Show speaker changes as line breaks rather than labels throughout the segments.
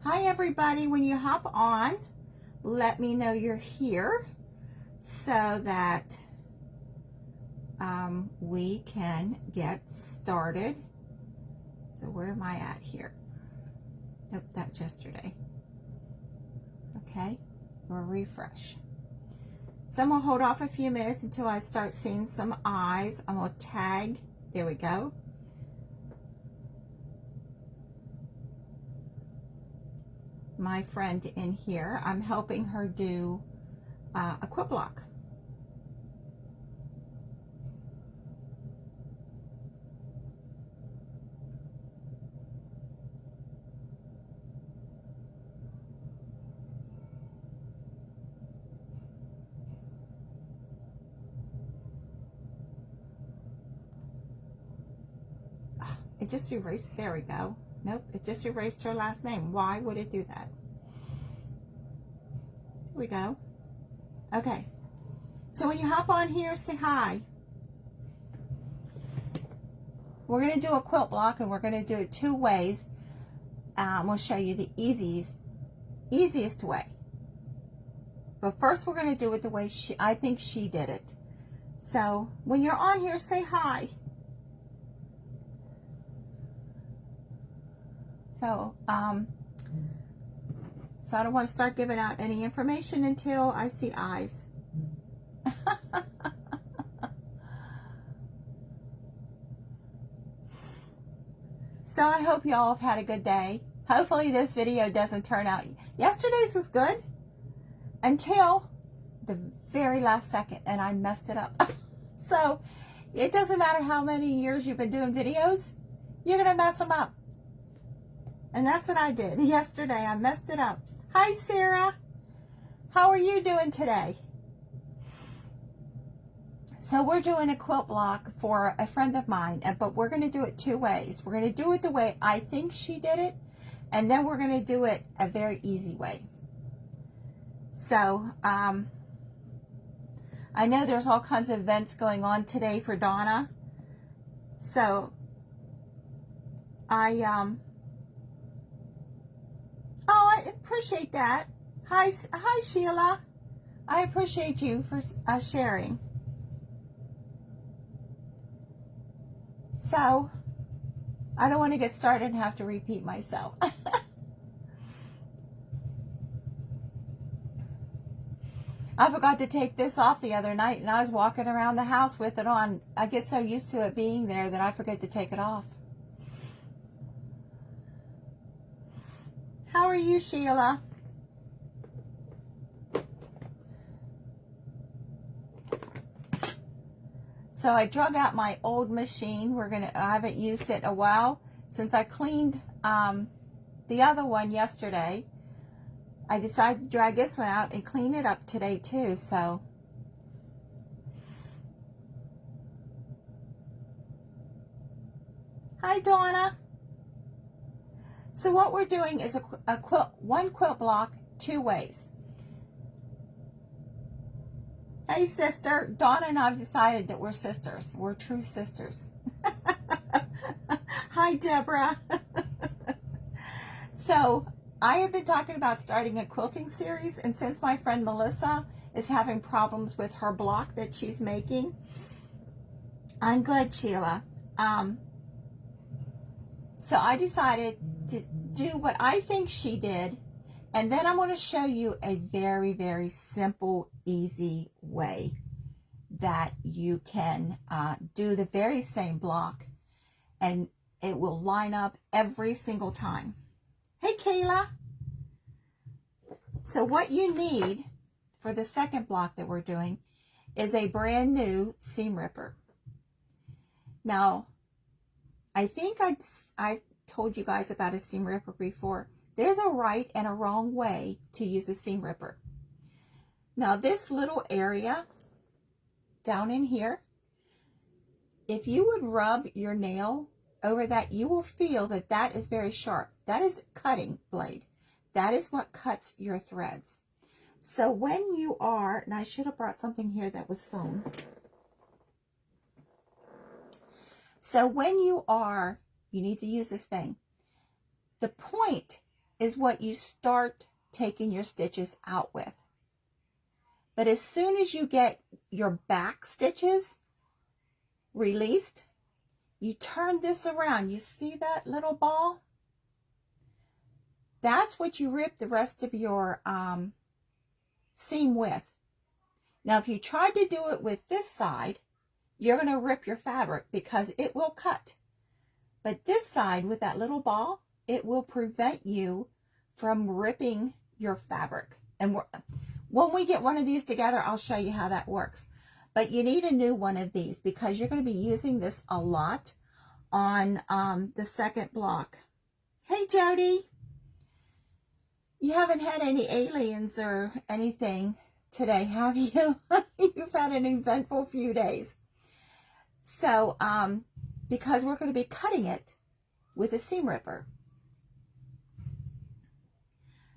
Hi everybody, when you hop on, let me know you're here so that we can get started. So where am I at here? Nope, that's yesterday. Okay, we'll refresh. So I'm gonna hold off a few minutes until I start seeing some eyes. I'm gonna tag, there we go. My friend in here. I'm helping her do a quilt block. It just erased, there we go. Nope, it just erased her last name. Why would it do that? Here we go. Okay, so when you hop on here, say hi. We're going to do a quilt block, and we're going to do it two ways. We'll show you the easiest way. But first we're going to do it the way I think she did it. So when you're on here, say hi. So I don't want to start giving out any information until I see eyes. So I hope y'all have had a good day. Hopefully this video doesn't turn out. Yesterday's was good until the very last second, and I messed it up. So it doesn't matter how many years you've been doing videos, you're going to mess them up. And that's what I did yesterday. I messed it up. Hi, Sarah. How are you doing today? So we're doing a quilt block for a friend of mine, but we're going to do it two ways. We're going to do it the way I think she did it, and then we're going to do it a very easy way. So I know there's all kinds of events going on today for Donna. So I appreciate that. Hi Sheila. I appreciate you for sharing. So I don't want to get started and have to repeat myself. I forgot to take this off the other night, and I was walking around the house with it on. I get so used to it being there that I forget to take it off. How are you, Sheila? So I drug out my old machine. I haven't used it in a while since I cleaned the other one yesterday. I decided to drag this one out and clean it up today too. So hi, Donna. So what we're doing is one quilt block two ways. Hey, sister. Donna and I have decided that we're sisters. We're true sisters. Hi, Deborah. So I have been talking about starting a quilting series, and since my friend Melissa is having problems with her block that she's making, I'm good, Sheila. So I decided to do what I think she did, and then I'm going to show you a very, very simple, easy way that you can do the very same block, and it will line up every single time. Hey, Kayla. So what you need for the second block that we're doing is a brand new seam ripper. Now, I think I told you guys about a seam ripper before. There's a right and a wrong way to use a seam ripper. Now, this little area down in here, if you would rub your nail over that, you will feel that that is very sharp. That is a cutting blade. That is what cuts your threads. So when you are, and I should have brought something here that was sewn. So when you need to use this thing. The point is what you start taking your stitches out with. But as soon as you get your back stitches released, you turn this around. You see that little ball? That's what you rip the rest of your seam with. Now, if you tried to do it with this side, you're going to rip your fabric because it will cut. But this side with that little ball, it will prevent you from ripping your fabric. And when we get one of these together, I'll show you how that works. But you need a new one of these because you're going to be using this a lot on the second block. Hey, Jody. You haven't had any aliens or anything today, have you? You've had an eventful few days. So, because we're going to be cutting it with a seam ripper.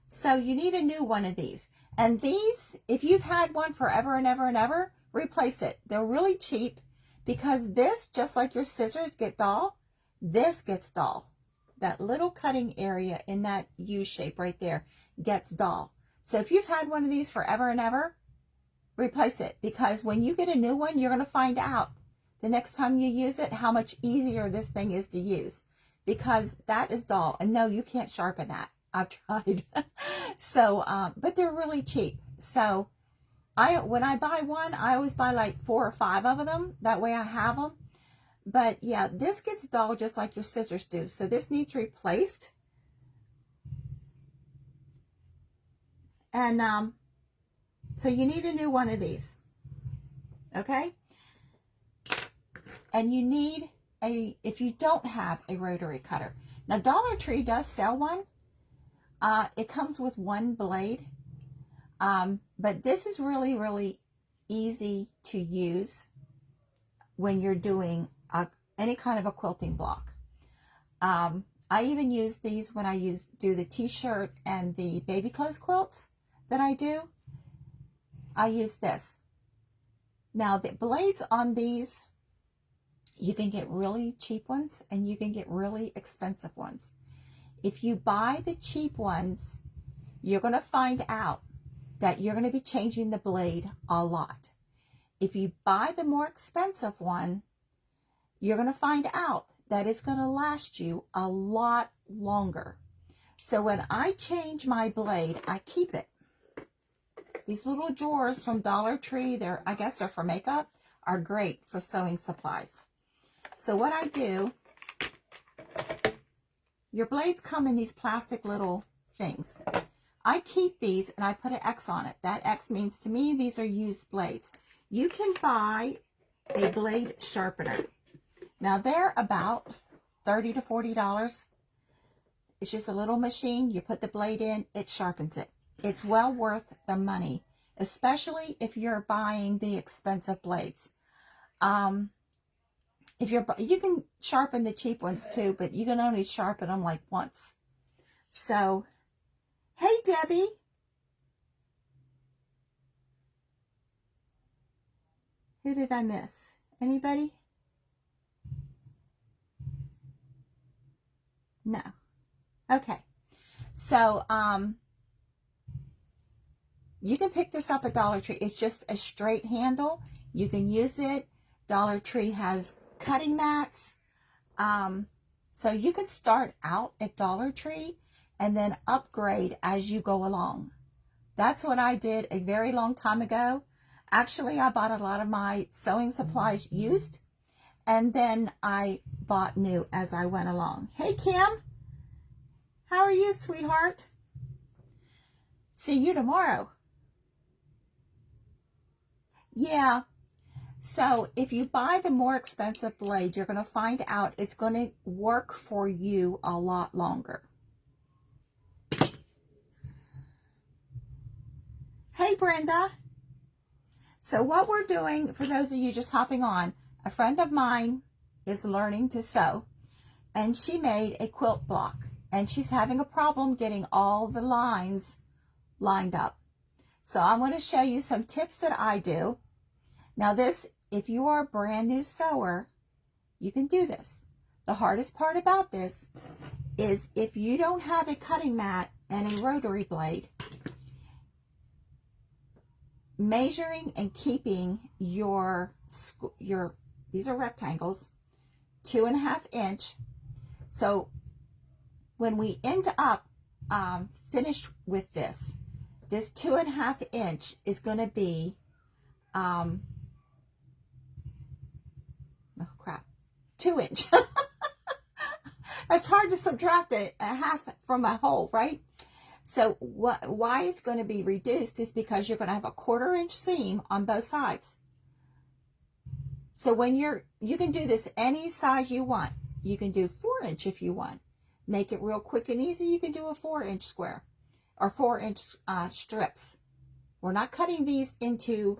So you need a new one of these. And these, if you've had one forever and ever and ever, replace it. They're really cheap because this, just like your scissors get dull, this gets dull. That little cutting area in that U shape right there gets dull. So if you've had one of these forever and ever, replace it, because when you get a new one, you're going to find out the next time you use it how much easier this thing is to use, because that is dull. And no, you can't sharpen that. I've tried. So, but they're really cheap. So when I buy one, I always buy like 4 or 5 of them. That way I have them. But yeah, this gets dull just like your scissors do. So this needs replaced. And so you need a new one of these. Okay? And you need if you don't have a rotary cutter. Now Dollar Tree does sell one. It comes with one blade. But this is really, really easy to use when you're doing any kind of a quilting block. I even use these when I do the t-shirt and the baby clothes quilts that I do. I use this. Now the blades on these, you can get really cheap ones and you can get really expensive ones. If you buy the cheap ones, you're going to find out that you're going to be changing the blade a lot. If you buy the more expensive one, you're going to find out that it's going to last you a lot longer. So when I change my blade, I keep it. These little drawers from Dollar Tree, I guess they're for makeup, are great for sewing supplies. So what I do, your blades come in these plastic little things. I keep these and I put an X on it. That X means to me these are used blades. You can buy a blade sharpener. Now they're about $30 to $40. It's just a little machine. You put the blade in, it sharpens it. It's well worth the money, especially if you're buying the expensive blades. You can sharpen the cheap ones too, but you can only sharpen them like once. So, hey Debbie. Who did I miss? Anybody? No. Okay. So, you can pick this up at Dollar Tree. It's just a straight handle. You can use it. Dollar Tree has cutting mats. So you can start out at Dollar Tree and then upgrade as you go along. That's what I did a very long time ago. Actually, I bought a lot of my sewing supplies used, and then I bought new as I went along. Hey, Kim. How are you, sweetheart? See you tomorrow. Yeah. So if you buy the more expensive blade, you're going to find out it's going to work for you a lot longer. Hey, Brenda. So what we're doing, for those of you just hopping on, a friend of mine is learning to sew, and she made a quilt block, and she's having a problem getting all the lines lined up. So I'm going to show you some tips that I do. Now this, if you are a brand new sewer, you can do this. The hardest part about this is if you don't have a cutting mat and a rotary blade. Measuring and keeping your these are rectangles, 2.5 inch. So when we end up finished with this 2.5 inch is going to be, oh crap, 2 inch. It's hard to subtract a half from a whole, right? So why it's going to be reduced is because you're going to have a 1/4 inch seam on both sides. So when you can do this any size you want. You can do 4 inch if you want. Make it real quick and easy. You can do a 4 inch square or 4 inch strips. We're not cutting these into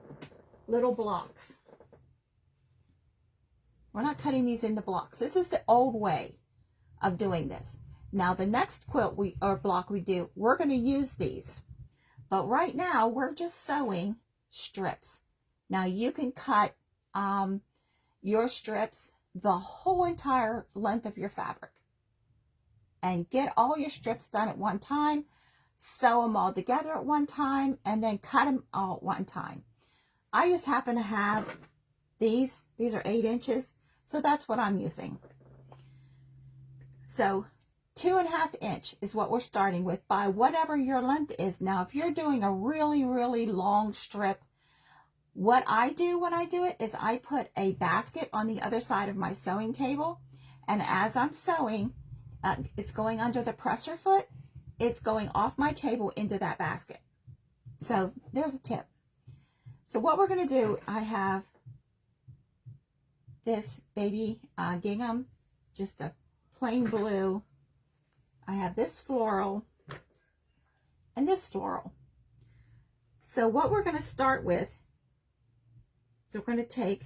little blocks. We're not cutting these into blocks. This is the old way of doing this. Now the next quilt block we do, we're going to use these. But right now we're just sewing strips. Now you can cut your strips the whole entire length of your fabric and get all your strips done at one time, sew them all together at one time, and then cut them all at one time. I just happen to have these are 8 inches, so that's what I'm using. So 2.5 inch is what we're starting with by whatever your length is. Now if you're doing a really, really long strip, what I do when I do it is I put a basket on the other side of my sewing table, and as I'm sewing, it's going under the presser foot, it's going off my table into that basket. So there's a tip. So what we're going to do, I have this baby gingham, just a plain blue. I have this floral and this floral. So what we're going to start with, so we're going to take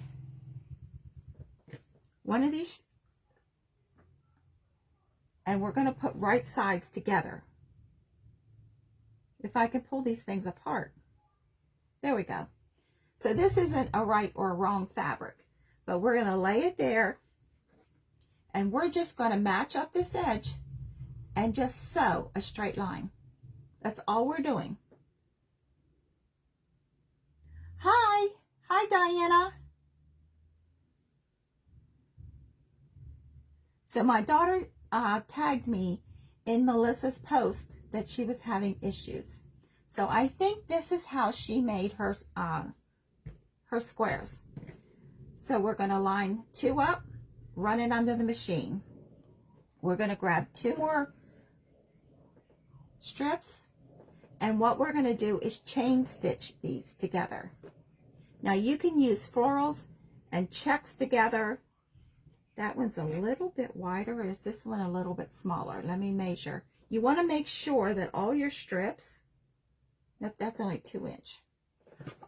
one of these and we're going to put right sides together. If I can pull these things apart. There we go. So this isn't a right or a wrong fabric, but we're going to lay it there and we're just going to match up this edge and just sew a straight line. That's all we're doing. Hi. Hi, Diana. So my daughter tagged me in Melissa's post that she was having issues. So I think this is how she made her squares. So we're going to line 2 up, run it under the machine. We're going to grab 2 more strips, and what we're going to do is chain stitch these together. Now you can use florals and checks together. That one's a little bit wider, or is this one a little bit smaller? Let me measure. You want to make sure that all your strips, nope, that's only 2 inch.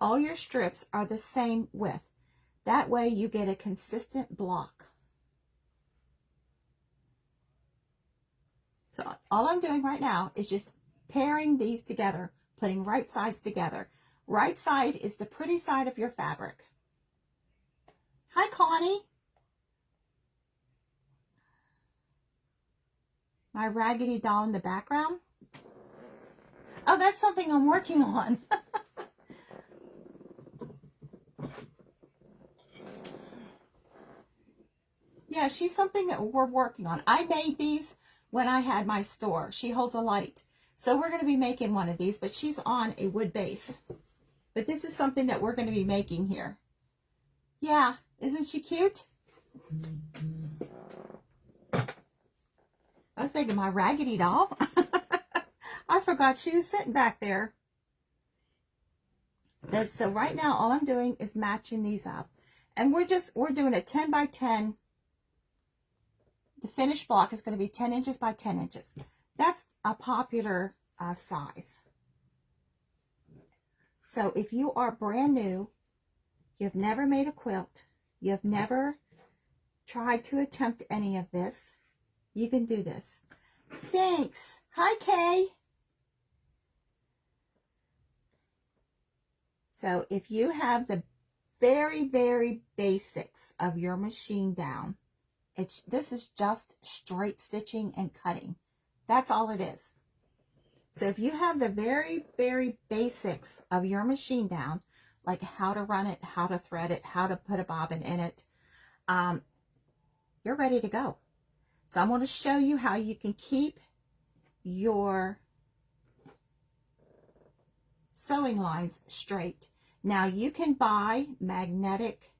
All your strips are the same width. That way you get a consistent block. So all I'm doing right now is just pairing these together, putting right sides together. Right side is the pretty side of your fabric. Hi, Connie. My raggedy doll in the background. Oh, that's something I'm working on. Yeah, she's something that we're working on. I made these when I had my store. She holds a light. So we're going to be making one of these, but she's on a wood base. But this is something that we're going to be making here. Yeah, isn't she cute? I was thinking my raggedy doll. I forgot she was sitting back there. So right now, all I'm doing is matching these up. And we're doing a 10 by 10. The finished block is going to be 10 inches by 10 inches. That's a popular size. So if you are brand new, you've never made a quilt, you've never tried to attempt any of this, you can do this. Thanks. Hi, Kay. So if you have the very, very basics of your machine down, this is just straight stitching and cutting. That's all it is. So if you have the very, very basics of your machine down, like how to run it, how to thread it, how to put a bobbin in it, you're ready to go. So I'm going to show you how you can keep your sewing lines straight. Now you can buy magnetic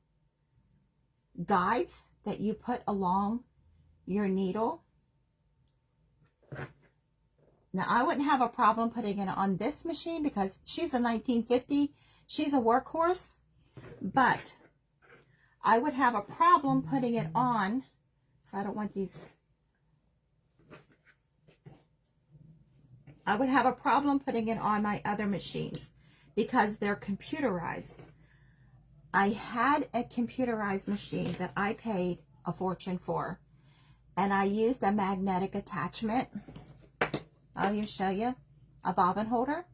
guides that you put along your needle. Now I wouldn't have a problem putting it on this machine because she's a 1950, she's a workhorse, but I would have a problem putting it on, so I don't want these, I would have a problem putting it on my other machines because they're computerized. I had a computerized machine that I paid a fortune for, and I used a magnetic attachment. I'll even show you a bobbin holder,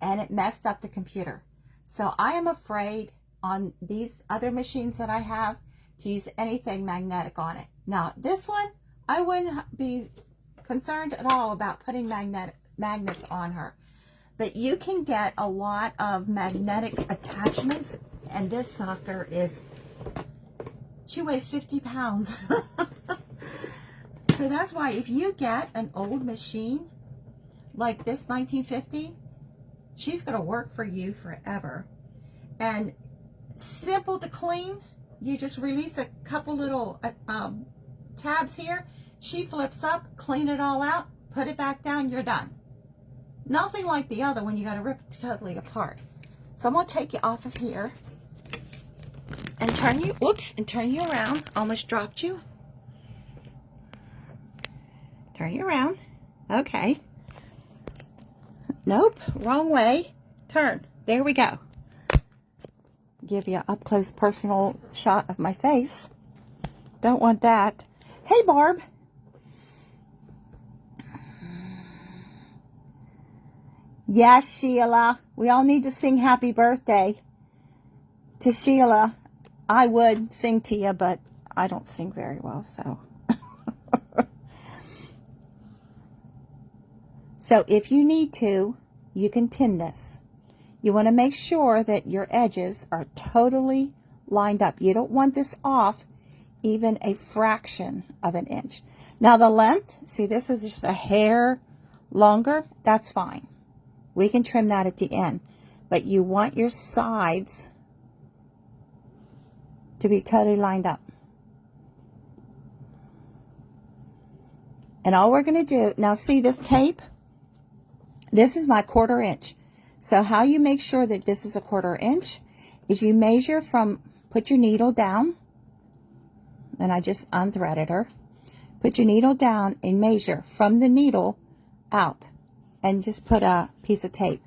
and it messed up the computer. So I am afraid on these other machines that I have to use anything magnetic on it. Now this one, I wouldn't be concerned at all about putting magnets on her, but you can get a lot of magnetic attachments, and this sucker is, she weighs 50 pounds. So that's why if you get an old machine like this 1950, she's going to work for you forever. And simple to clean. You just release a couple little tabs here. She flips up, clean it all out, put it back down, you're done. Nothing like the other one, you got to rip it totally apart. So I'm going to take you off of here and turn you, whoops, and turn you around. Almost dropped you. Turn you around. Okay. Nope, wrong way. Turn. There we go. Give you an up close personal shot of my face. Don't want that. Hey, Barb. Yes, Sheila. We all need to sing happy birthday to Sheila. I would sing to you, but I don't sing very well, so. So if you need to, you can pin this. You want to make sure that your edges are totally lined up. You don't want this off even a fraction of an inch. Now the length, see, this is just a hair longer. That's fine. We can trim that at the end. But you want your sides to be totally lined up. And all we're going to do, now see this tape? This is my 1/4 inch. So how you make sure that this is a 1/4 inch is you measure from, put your needle down, and I just unthreaded her. Put your needle down and measure from the needle out, and just put a piece of tape.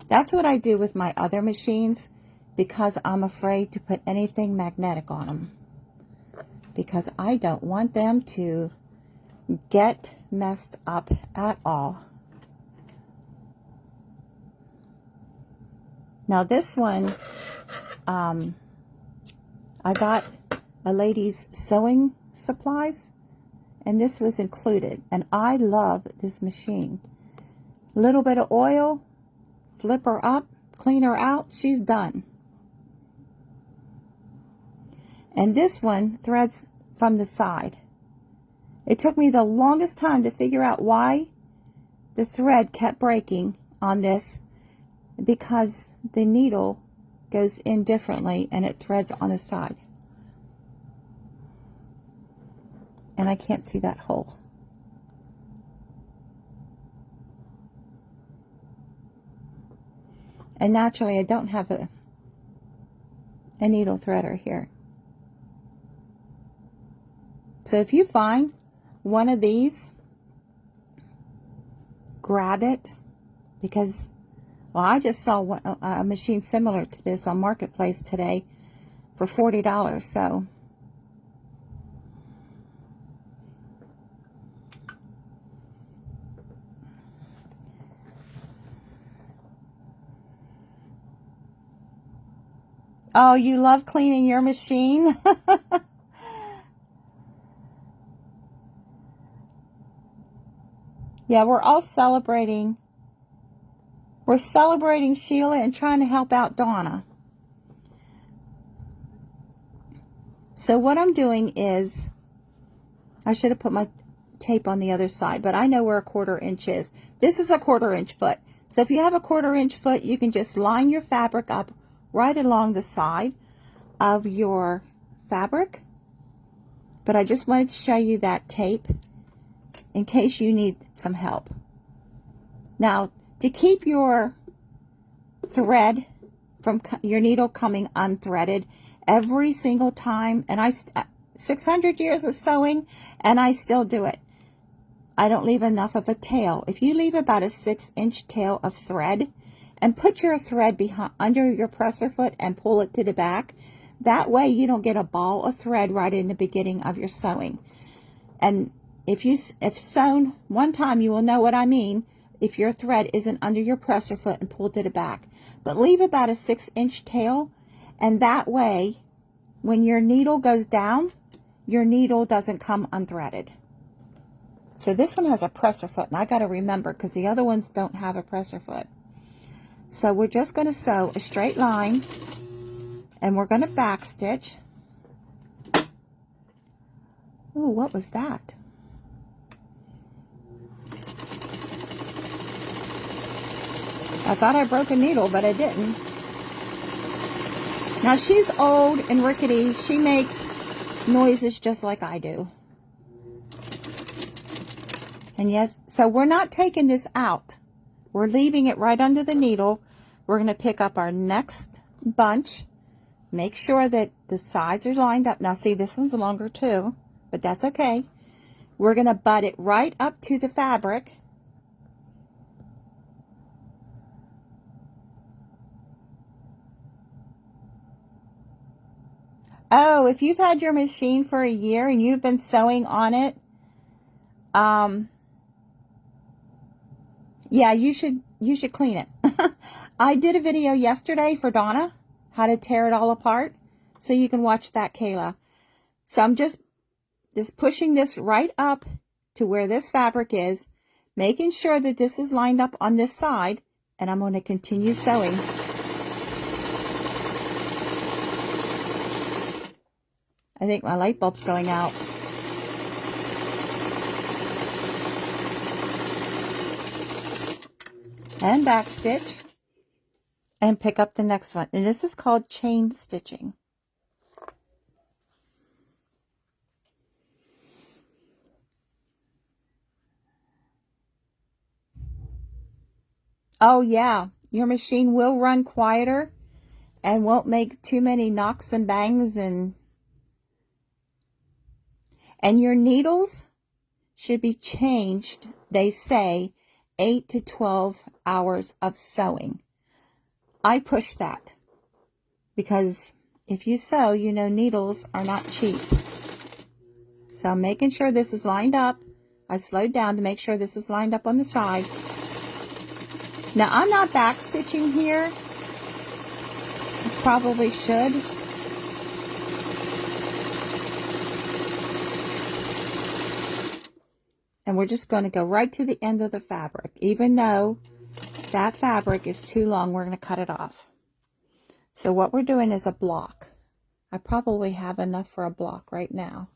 That's what I do with my other machines because I'm afraid to put anything magnetic on them, because I don't want them to get messed up at all. Now this one, I got a lady's sewing supplies, and this was included, and I love this machine. A little bit of oil, flip her up, clean her out, she's done. And this one threads from the side. It took me the longest time to figure out why the thread kept breaking on this, because the needle goes in differently and it threads on the side. And I can't see that hole. And naturally I don't have a needle threader here. So if you find one of these, grab it, because, well, I just saw a machine similar to this on Marketplace today for $40, so. Oh, you love cleaning your machine? Yeah, we're all celebrating. We're celebrating Sheila and trying to help out Donna. So what I'm doing is, I should have put my tape on the other side, but I know where a 1/4 inch is. This is a 1/4 inch foot. So if you have a 1/4 inch foot, you can just line your fabric up right along the side of your fabric. But I just wanted to show you that tape in case you need some help. Now, to keep your thread from your needle coming unthreaded every single time, and 600 years of sewing, and I still do it. I don't leave enough of a tail. If you leave about a 6-inch tail of thread and put your thread behind under your presser foot and pull it to the back, that way you don't get a ball of thread right in the beginning of your sewing. And if sewn one time, you will know what I mean if your thread isn't under your presser foot and pulled to the back. But leave about a 6-inch tail, and that way when your needle goes down, your needle doesn't come unthreaded. So this one has a presser foot, and I got to remember because the other ones don't have a presser foot. So we're just going to sew a straight line, and we're going to back stitch. Ooh, what was that? I thought I broke a needle, but I didn't. Now she's old and rickety. She makes noises just like I do. And yes, so we're not taking this out. We're leaving it right under the needle. We're going to pick up our next bunch. Make sure that the sides are lined up. Now see, this one's longer too, but that's okay. We're going to butt it right up to the fabric. Oh, if you've had your machine for a year and you've been sewing on it, yeah, you should clean it. I did a video yesterday for Donna, how to tear it all apart. So you can watch that, Kayla. So I'm just pushing this right up to where this fabric is, making sure that this is lined up on this side, and I'm going to continue sewing. I think my light bulb's going out. And back stitch and pick up the next one. And this is called chain stitching. Oh yeah, your machine will run quieter and won't make too many knocks and bangs, and your needles should be changed, they say, 8 to 12 hours of sewing. I push that because if you sew, you know needles are not cheap. So I'm making sure this is lined up. I slowed down to make sure this is lined up on the side. Now I'm not back stitching here. I probably should. And we're just going to go right to the end of the fabric. Even though that fabric is too long, we're going to cut it off. So what we're doing is a block. I probably have enough for a block right now.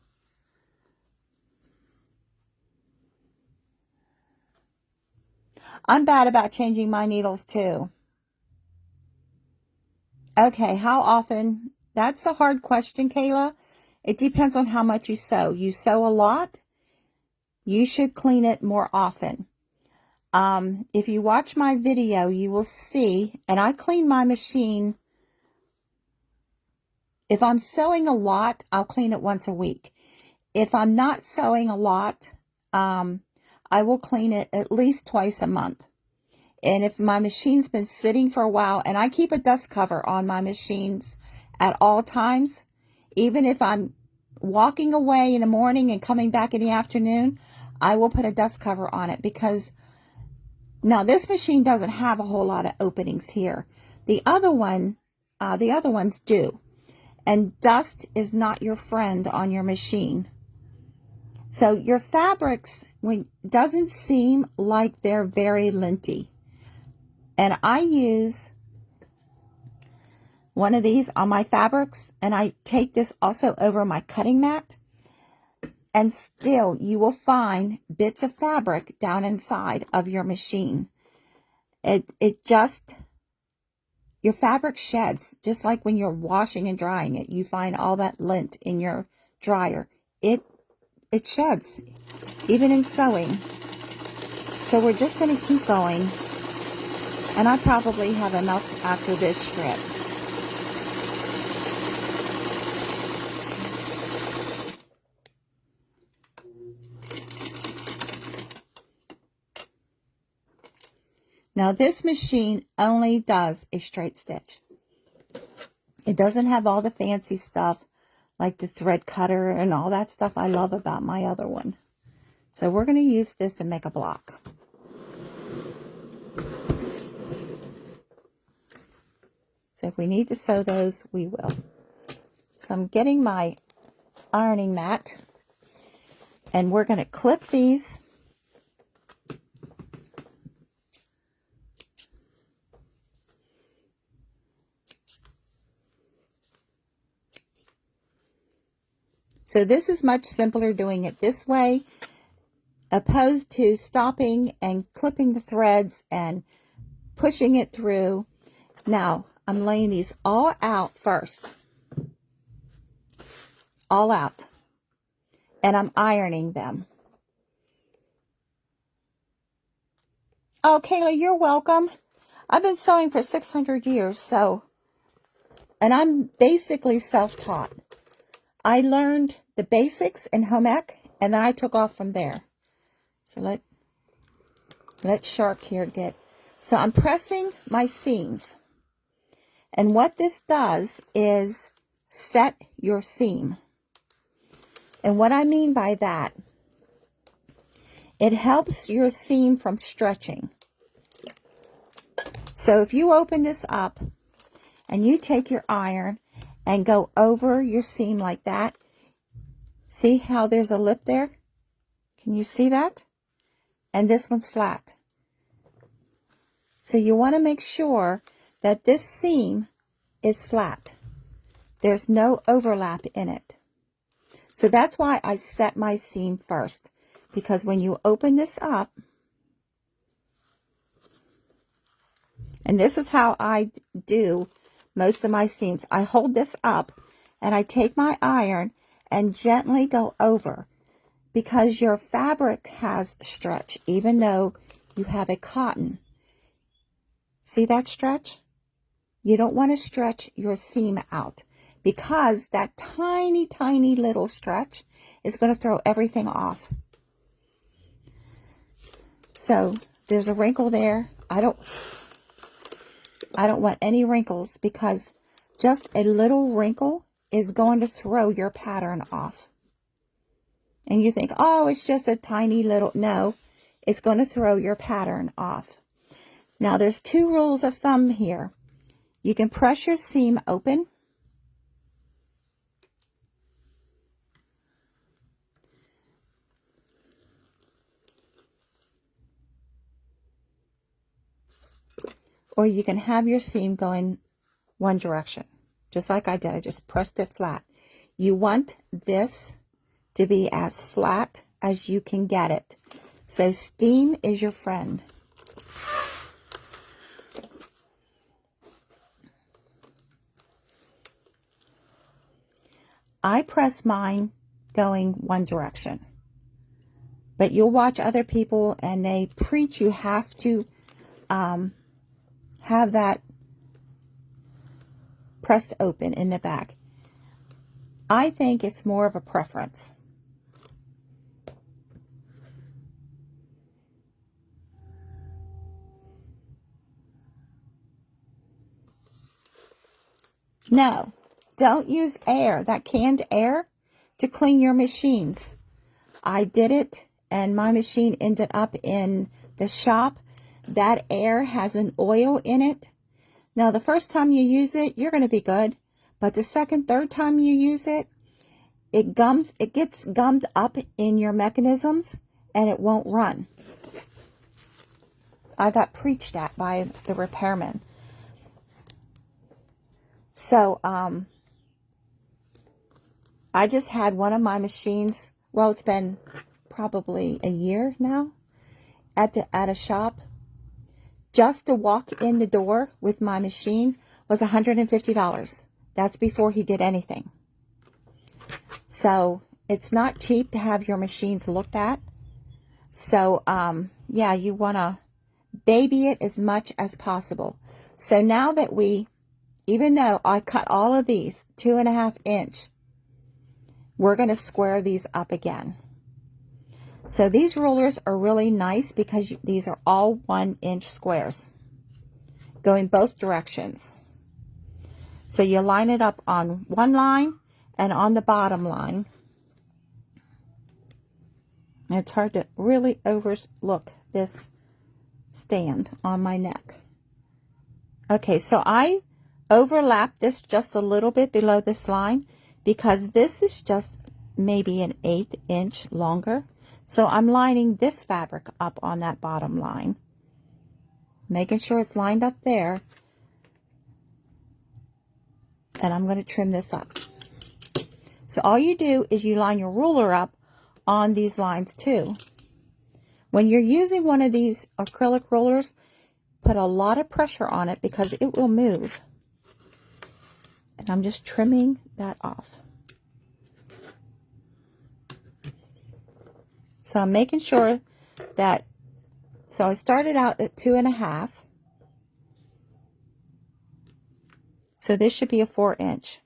I'm bad about changing my needles too. Okay, how often? That's a hard question, Kayla. It depends on how much you sew. You sew a lot, you should clean it more often. If you watch my video, you will see, and I clean my machine. If I'm sewing a lot, I'll clean it once a week. If I'm not sewing a lot, I will clean it at least twice a month. And if my machine's been sitting for a while, and I keep a dust cover on my machines at all times, even if I'm walking away in the morning and coming back in the afternoon, I will put a dust cover on it, because now this machine doesn't have a whole lot of openings here. The other ones do. And dust is not your friend on your machine. So your fabrics doesn't seem like they're very linty. And I use one of these on my fabrics, and I take this also over my cutting mat, and still you will find bits of fabric down inside of your machine. It just, your fabric sheds, just like when you're washing and drying it. You find all that lint in your dryer. It sheds, even in sewing. So we're just going to keep going, and I probably have enough after this strip. Now this machine only does a straight stitch. It doesn't have all the fancy stuff like the thread cutter and all that stuff I love about my other one. So we're going to use this and make a block. So if we need to sew those, we will. So I'm getting my ironing mat, and we're going to clip these. So this is much simpler doing it this way, opposed to stopping and clipping the threads and pushing it through. Now, I'm laying these all out first. All out. And I'm ironing them. Oh, Kayla, you're welcome. I've been sewing for 600 years, so, and I'm basically self-taught. I learned the basics in home ec, and then I took off from there. So let Shark here get. So I'm pressing my seams. And what this does is set your seam. And what I mean by that, it helps your seam from stretching. So if you open this up and you take your iron and go over your seam like that, see how there's a lip there? Can you see that? And this one's flat. So you want to make sure that this seam is flat. There's no overlap in it. So that's why I set my seam first, because when you open this up, and this is how I do most of my seams, I hold this up and I take my iron and gently go over, because your fabric has stretch, even though you have a cotton. See that stretch? You don't want to stretch your seam out, because that tiny, tiny little stretch is going to throw everything off. So there's a wrinkle there. I don't want any wrinkles, because just a little wrinkle is going to throw your pattern off. And you think, oh, it's just a tiny little. No, it's going to throw your pattern off. Now there's 2 rules of thumb here. You can press your seam open. Or you can have your seam going one direction, just like I did. I just pressed it flat. You want this to be as flat as you can get it. So steam is your friend. I press mine going one direction, but you'll watch other people and they preach you have to have that pressed open in the back. I think it's more of a preference. No, don't use air, that canned air, to clean your machines. I did it and my machine ended up in the shop. That air has an oil in it. Now, the first time you use it, you're going to be good. But the second, third time you use it, it gets gummed up in your mechanisms, and it won't run. I got preached at by the repairman. So, I just had one of my machines, well, it's been probably a year now, at a shop. Just to walk in the door with my machine was $150. That's before he did anything. So, it's not cheap to have your machines looked at. So, yeah, you want to baby it as much as possible. So now that even though I cut all of these 2.5 inch, we're going to square these up again. So these rulers are really nice because these are all 1 inch squares going both directions. So you line it up on one line and on the bottom line. And it's hard to really overlook this stand on my neck. Okay, so I overlap this just a little bit below this line because this is just maybe 1/8 inch longer. So I'm lining this fabric up on that bottom line, making sure it's lined up there. And I'm going to trim this up. So all you do is you line your ruler up on these lines too. When you're using one of these acrylic rulers, put a lot of pressure on it because it will move. And I'm just trimming that off. So I'm making sure that, so I started out at 2.5. So this should be a 4 inch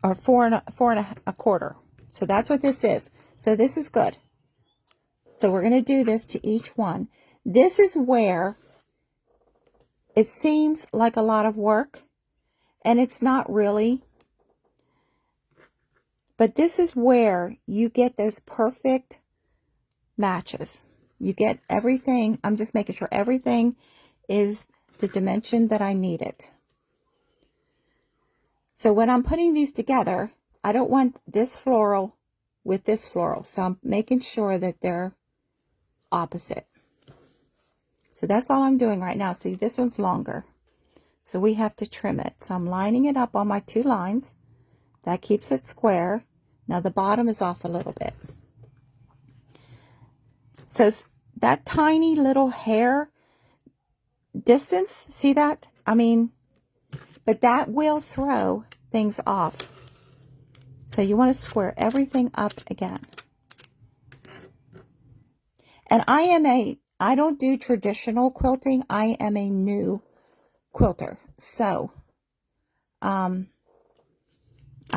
or 4.25. So that's what this is. So this is good. So we're going to do this to each one. This is where it seems like a lot of work, and it's not really. But this is where you get those perfect matches. You get everything. I'm just making sure everything is the dimension that I need it. So when I'm putting these together, I don't want this floral with this floral. So I'm making sure that they're opposite. So that's all I'm doing right now. See, this one's longer. So we have to trim it. So I'm lining it up on my 2 lines. That keeps it square. Now the bottom is off a little bit. So that tiny little hair distance, see that? I mean, but that will throw things off. So you want to square everything up again. And I don't do traditional quilting. I am a new quilter. So, I'm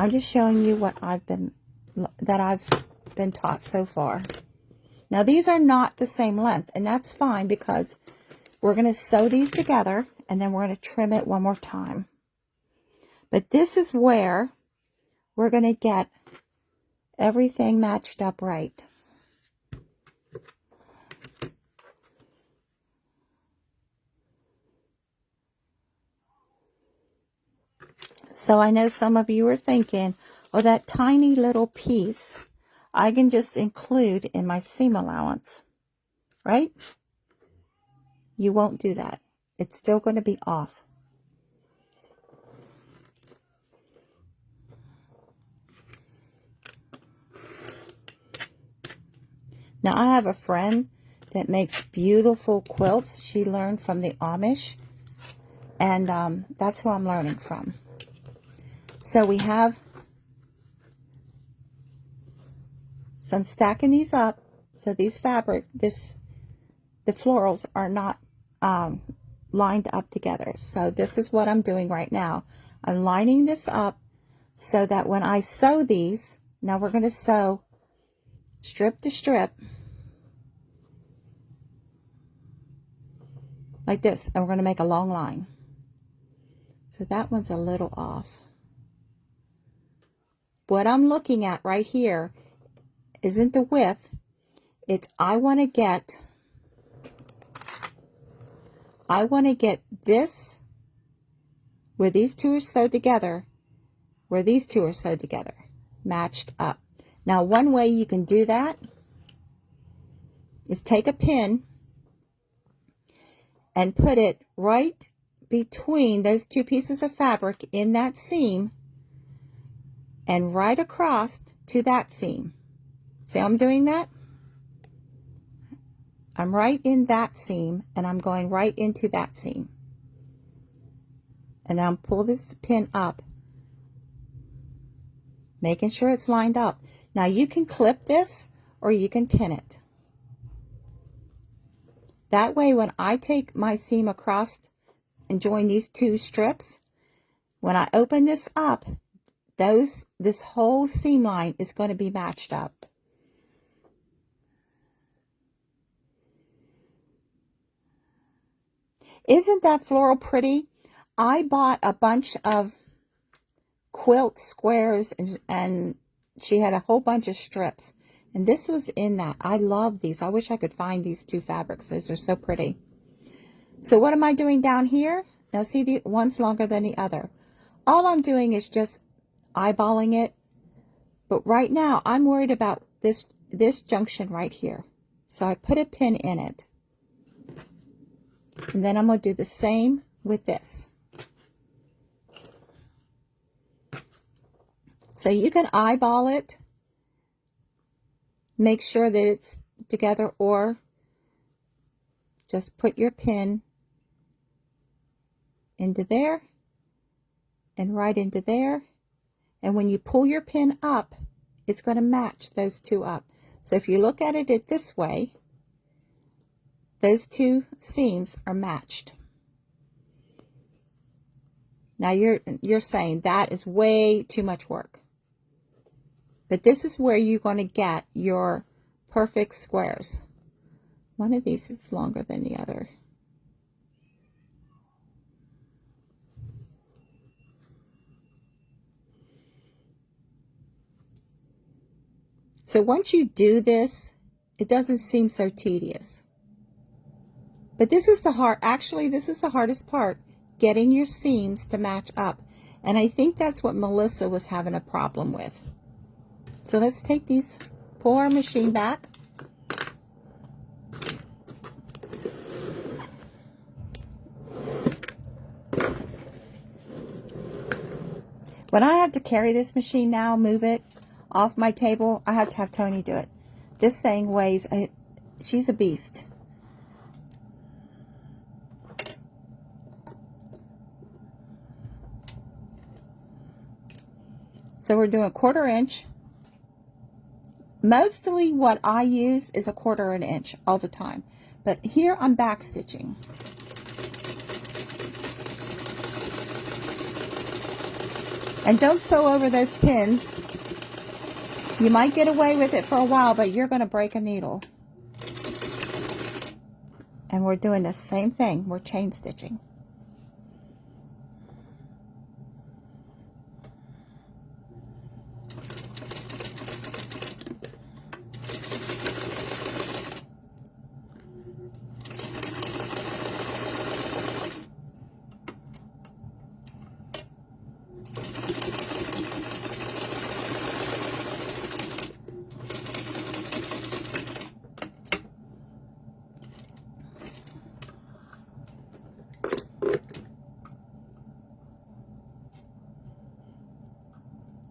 just showing you what I've been taught so far. Now these are not the same length, and that's fine because we're going to sew these together and then we're going to trim it one more time. But this is where we're going to get everything matched up right. So I know some of you are thinking, oh, that tiny little piece I can just include in my seam allowance, right? You won't do that. It's still going to be off. Now I have a friend that makes beautiful quilts. She learned from the Amish, and that's who I'm learning from. So we have, so I'm stacking these up. So these the florals are not lined up together. So this is what I'm doing right now. I'm lining this up so that when I sew these, now we're going to sew strip to strip like this, and we're going to make a long line. So that one's a little off. What I'm looking at right here isn't the width. It's I want to get this, where these two are sewed together, matched up. Now one way you can do that is take a pin and put it right between those two pieces of fabric in that seam and right across to that seam. See how I'm doing that? I'm right in that seam and I'm going right into that seam. And then I'll pull this pin up, making sure it's lined up. Now you can clip this or you can pin it. That way when I take my seam across and join these two strips, when I open this up, this whole seam line is going to be matched up. Isn't that floral pretty? I bought a bunch of quilt squares and she had a whole bunch of strips. And this was in that. I love these. I wish I could find these two fabrics. Those are so pretty. So what am I doing down here? Now see, the one's longer than the other. All I'm doing is just eyeballing it. But right now I'm worried about this junction right here. So I put a pin in it. And then I'm going to do the same with this. So you can eyeball it, make sure that it's together, or just put your pin into there and right into there. And when you pull your pin up, it's going to match those two up. So if you look at it this way, those two seams are matched. Now you're saying that is way too much work. But this is where you're going to get your perfect squares. One of these is longer than the other. So once you do this, it doesn't seem so tedious. But this is the this is the hardest part, getting your seams to match up. And I think that's what Melissa was having a problem with. So let's take these, pull our machine back. When I have to carry this machine now, move it off my table, I have to have Tony do it. This thing weighs, she's a beast. So we're doing 1/4 inch. Mostly what I use is 1/4 inch all the time. But here I'm back stitching. And don't sew over those pins. You might get away with it for a while, but you're going to break a needle. And we're doing the same thing. We're chain stitching.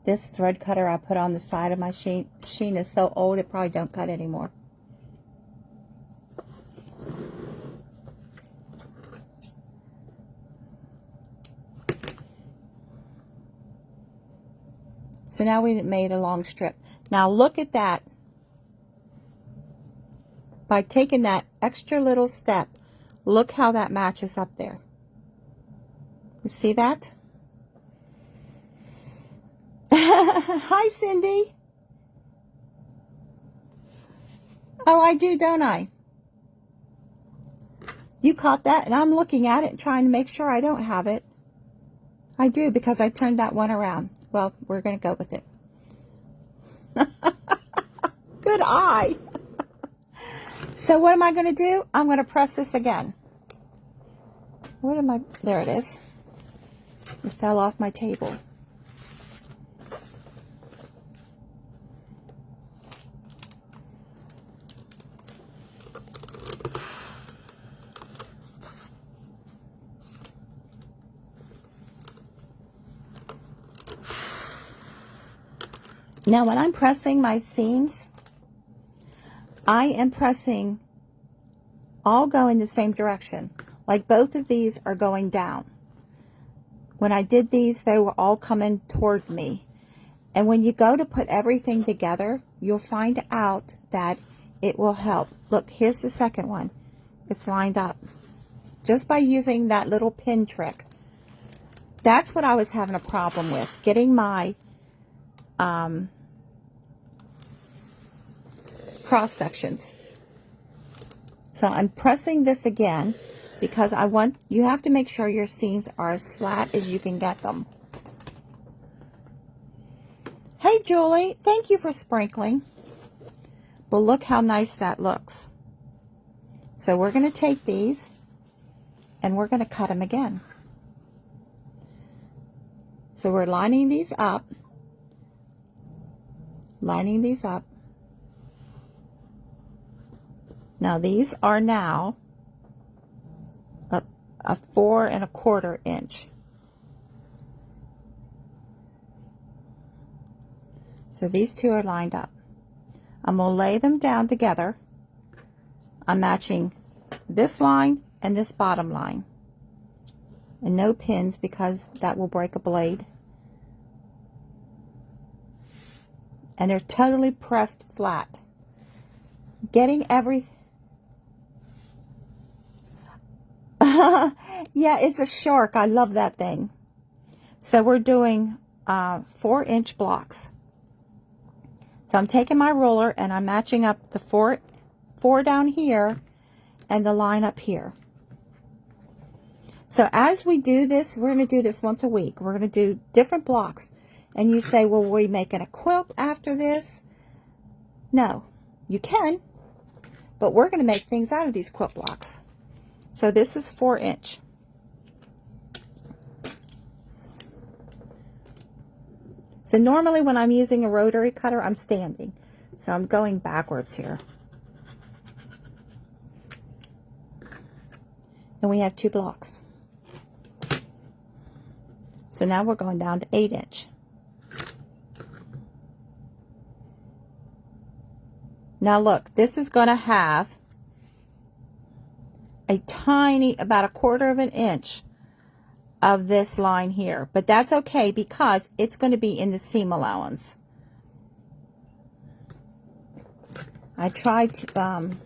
This thread cutter I put on the side of my machine is so old it probably don't cut anymore. So now we made a long strip. Now look at that. By taking that extra little step, look how that matches up there. You see that? Hi, Cindy. Oh, I do, don't I? You caught that, and I'm looking at it and trying to make sure I don't have it. I do, because I turned that one around. Well, we're going to go with it. Good eye. So what am I going to do? I'm going to press this again. Where am I? There it is. It fell off my table. Now when I'm pressing my seams, I am pressing all going the same direction. Like both of these are going down. When I did these, they were all coming toward me. And when you go to put everything together, you'll find out that it will help. Look, here's the second one. It's lined up. Just by using that little pin trick. That's what I was having a problem with. Getting my cross sections. So I'm pressing this again because you have to make sure your seams are as flat as you can get them. Hey Julie, thank you for sprinkling. But look how nice that looks. So we're going to take these and we're going to cut them again. So we're lining these up. Lining these up. Now these are now a 4 1/4 inch. So these two are lined up. I'm going to lay them down together. I'm matching this line and this bottom line. And no pins because that will break a blade. And they're totally pressed flat. Getting everything. Yeah, it's a shark. I love that thing. So we're doing 4-inch blocks. So I'm taking my ruler and I'm matching up the four down here and the line up here. So as we do this, we're going to do this once a week. We're going to do different blocks. And you say, well, are we making a quilt after this? No, you can. But we're going to make things out of these quilt blocks. So this is 4-inch. So normally when I'm using a rotary cutter, I'm standing. So I'm going backwards here. And we have 2 blocks. So now we're going down to 8-inch. Now look, this is going to have a tiny, about 1/4 inch of this line here. But that's okay because it's going to be in the seam allowance. I tried to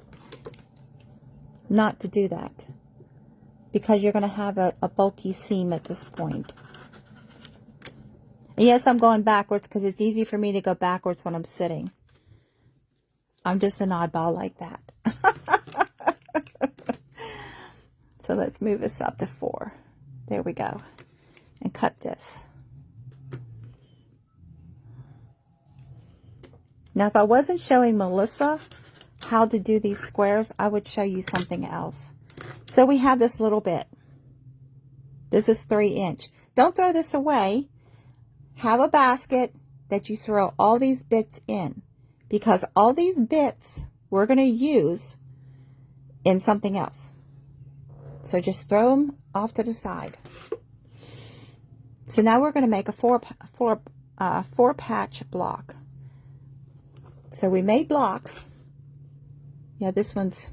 not to do that because you're going to have a bulky seam at this point. And yes, I'm going backwards because it's easy for me to go backwards when I'm sitting. I'm just an oddball like that. So let's move this up to 4. There we go. And cut this. Now, if I wasn't showing Melissa how to do these squares, I would show you something else. So we have this little bit. This is 3-inch. Don't throw this away. Have a basket that you throw all these bits in, because all these bits we're going to use in something else. So just throw them off to the side. So now we're going to make a four patch block. So we made blocks. Yeah, this one's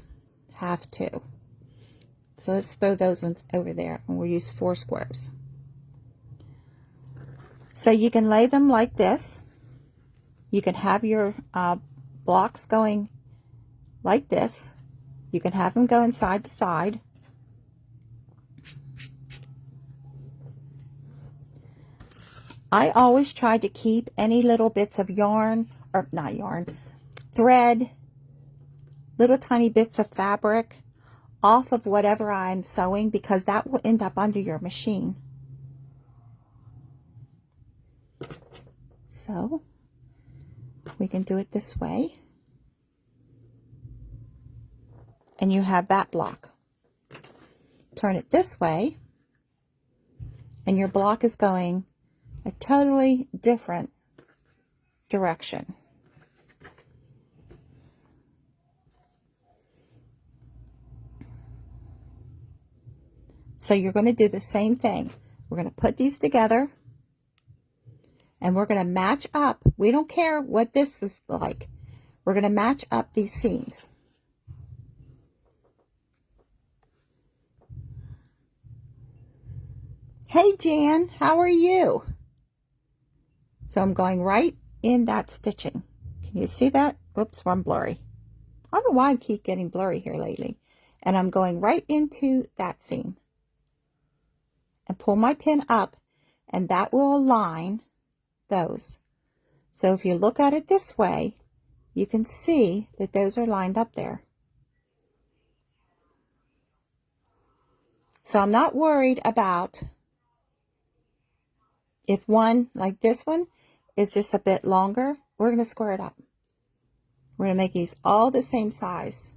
half 2. So let's throw those ones over there, and we'll use 4 squares. So you can lay them like this. You can have your blocks going like this. You can have them going side to side. I always try to keep any little bits of yarn, or not yarn, thread, little tiny bits of fabric off of whatever I'm sewing, because that will end up under your machine. So we can do it this way. And you have that block. Turn it this way, and your block is going a totally different direction. So you're going to do the same thing. We're going to put these together. And we're going to match up. We don't care what this is like. We're going to match up these seams. Hey Jan, how are you? So I'm going right in that stitching. Can you see that? Whoops, I'm blurry. I don't know why I keep getting blurry here lately. And I'm going right into that seam. And pull my pin up, and that will align those. So if you look at it this way, you can see that those are lined up there. So I'm not worried about if one, like this one, is just a bit longer. We're going to square it up. We're going to make these all the same size.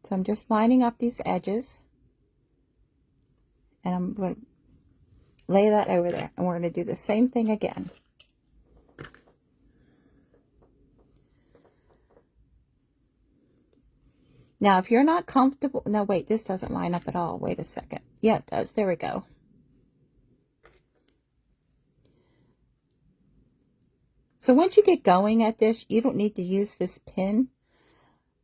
So I'm just lining up these edges. And I'm going to lay that over there. And we're going to do the same thing again. Now, if you're not comfortable, no, wait, this doesn't line up at all. Wait a second. Yeah, it does. There we go. So once you get going at this, you don't need to use this pin.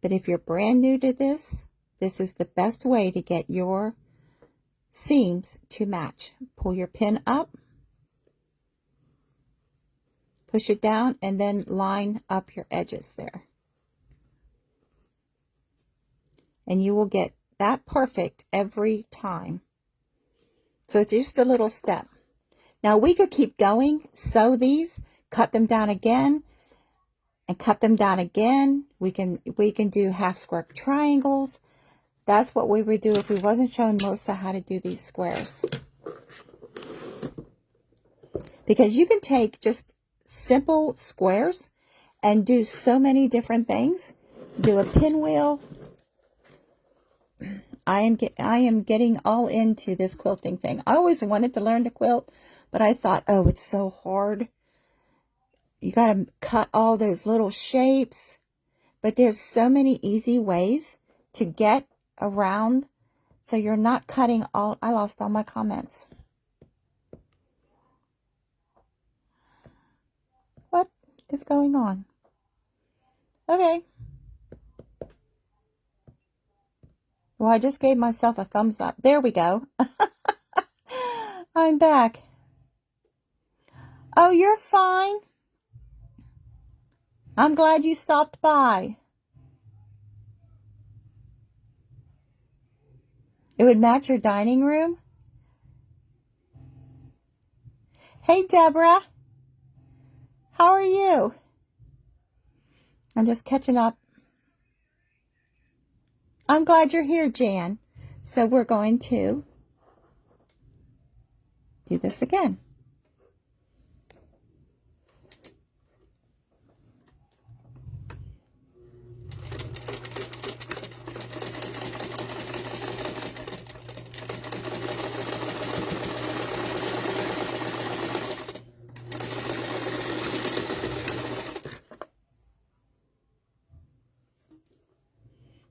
But if you're brand new to this, this is the best way to get your seams to match. Pull your pin up, push it down, and then line up your edges there. And you will get that perfect every time. So it's just a little step. Now we could keep going, sew these, cut them down again, and cut them down again. We can do half square triangles. That's what we would do if we wasn't showing Melissa how to do these squares. Because you can take just simple squares and do so many different things. Do a pinwheel. I am getting all into this quilting thing. I always wanted to learn to quilt, but I thought, oh, it's so hard. You got to cut all those little shapes. But there's so many easy ways to get around, so you're not cutting all. I lost all my comments. What is going on? Okay. Well, I just gave myself a thumbs up. There we go. I'm back. Oh, you're fine. I'm glad you stopped by. It would match your dining room. Hey, Deborah. How are you? I'm just catching up. I'm glad you're here, Jan. So we're going to do this again.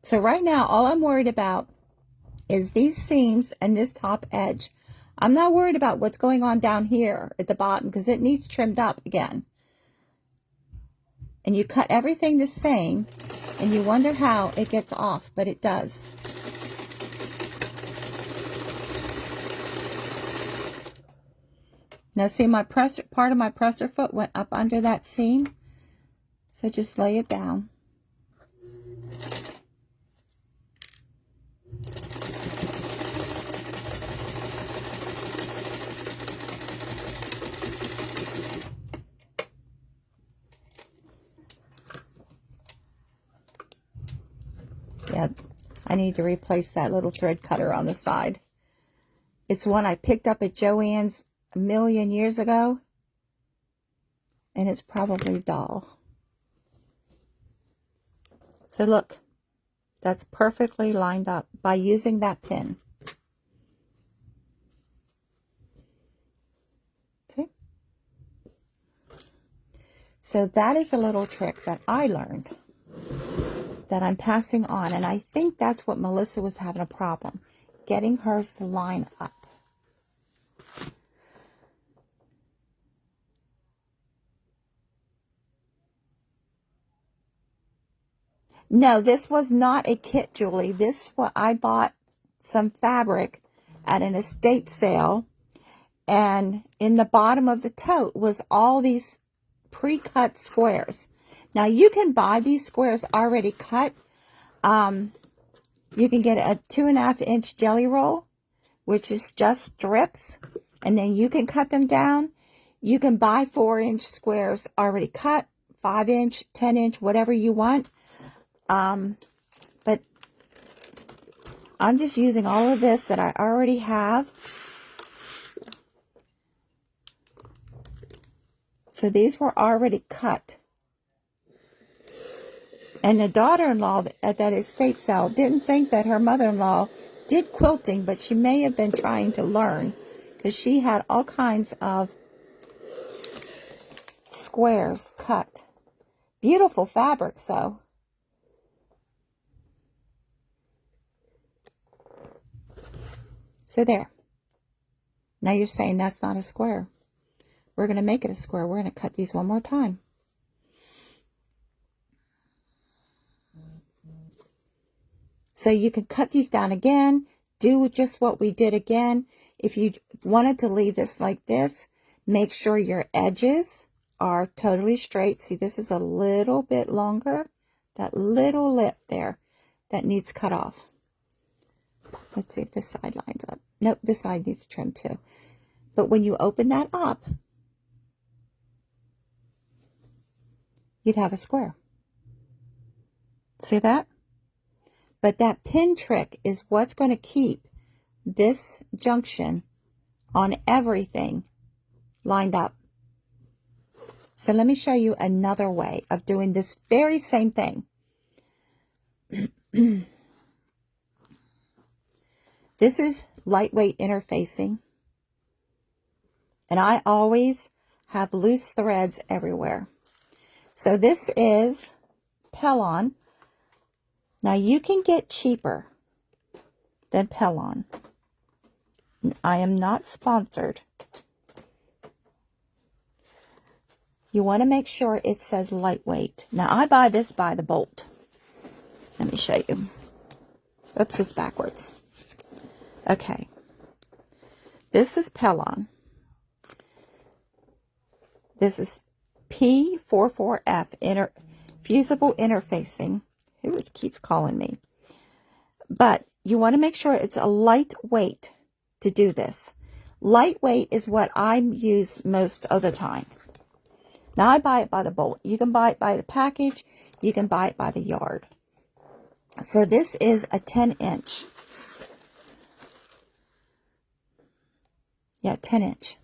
So right now, all I'm worried about is these seams and this top edge. I'm not worried about what's going on down here at the bottom because it needs trimmed up again. And you cut everything the same and you wonder how it gets off, but it does. Now see, my presser, part of my presser foot went up under that seam. So just lay it down. Yeah, I need to replace that little thread cutter on the side. It's one I picked up at Joann's a million years ago. And it's probably dull. So look, that's perfectly lined up by using that pin. See? So that is a little trick that I learned that I'm passing on. And I think that's what Melissa was having a problem, getting hers to line up. No, this was not a kit, Julie. This what I bought some fabric at an estate sale, and in the bottom of the tote was all these pre-cut squares. Now you can buy these squares already cut. You can get a 2.5-inch jelly roll, which is just strips, and then you can cut them down. You can buy 4-inch squares already cut, 5-inch, 10-inch, whatever you want. But I'm just using all of this that I already have. So these were already cut. And the daughter-in-law at that estate sale didn't think that her mother-in-law did quilting, but she may have been trying to learn, because she had all kinds of squares cut. Beautiful fabric, so. So there. Now you're saying that's not a square. We're going to make it a square. We're going to cut these one more time. So you can cut these down again, do just what we did again. If you wanted to leave this like this, make sure your edges are totally straight. See, this is a little bit longer. That little lip there that needs cut off. Let's see if this side lines up. Nope, this side needs trim too. But when you open that up, you'd have a square. See that? But that pin trick is what's going to keep this junction on everything lined up. So let me show you another way of doing this very same thing. This is lightweight interfacing. And I always have loose threads everywhere. So this is Pellon. Now you can get cheaper than Pellon. I am not sponsored. You want to make sure it says lightweight. Now I buy this by the bolt. Let me show you. Oops, it's backwards. Okay. This is Pellon. This is P44F, fusible interfacing. Who keeps calling me? But you want to make sure it's a lightweight to do this. Lightweight is what I use most of the time. Now I buy it by the bolt. You can buy it by the package. You can buy it by the yard. So this is a 10-inch. Yeah, 10-inch.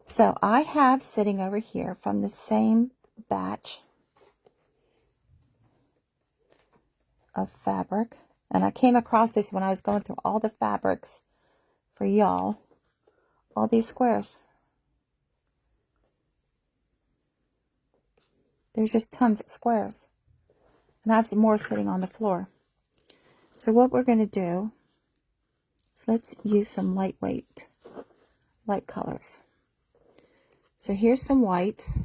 So I have sitting over here from the same batch of fabric, and I came across this when I was going through all the fabrics for y'all, all these squares. There's just tons of squares, and I have some more sitting on the floor. So what we're going to do is let's use some light colors. So here's some whites.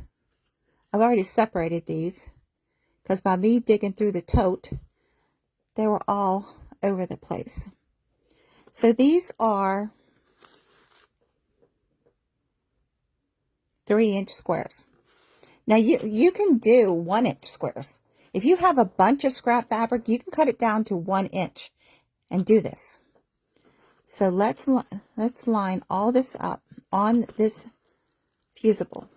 I've already separated these because by me digging through the tote, they were all over the place. So these are 3-inch squares. Now you can do 1-inch squares. If you have a bunch of scrap fabric, you can cut it down to 1 inch and do this. So let's line all this up on this fusible.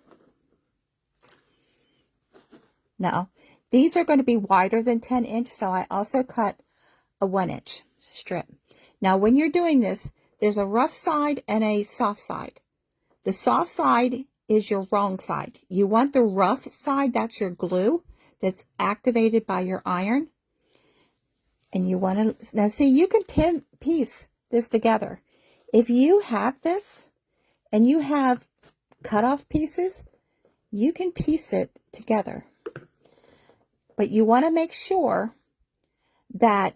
Now, these are going to be wider than 10-inch, so I also cut a 1-inch strip. Now, when you're doing this, there's a rough side and a soft side. The soft side is your wrong side. You want the rough side, that's your glue that's activated by your iron. And you want to, now see, you can piece this together. If you have this and you have cut off pieces, you can piece it together. But you want to make sure that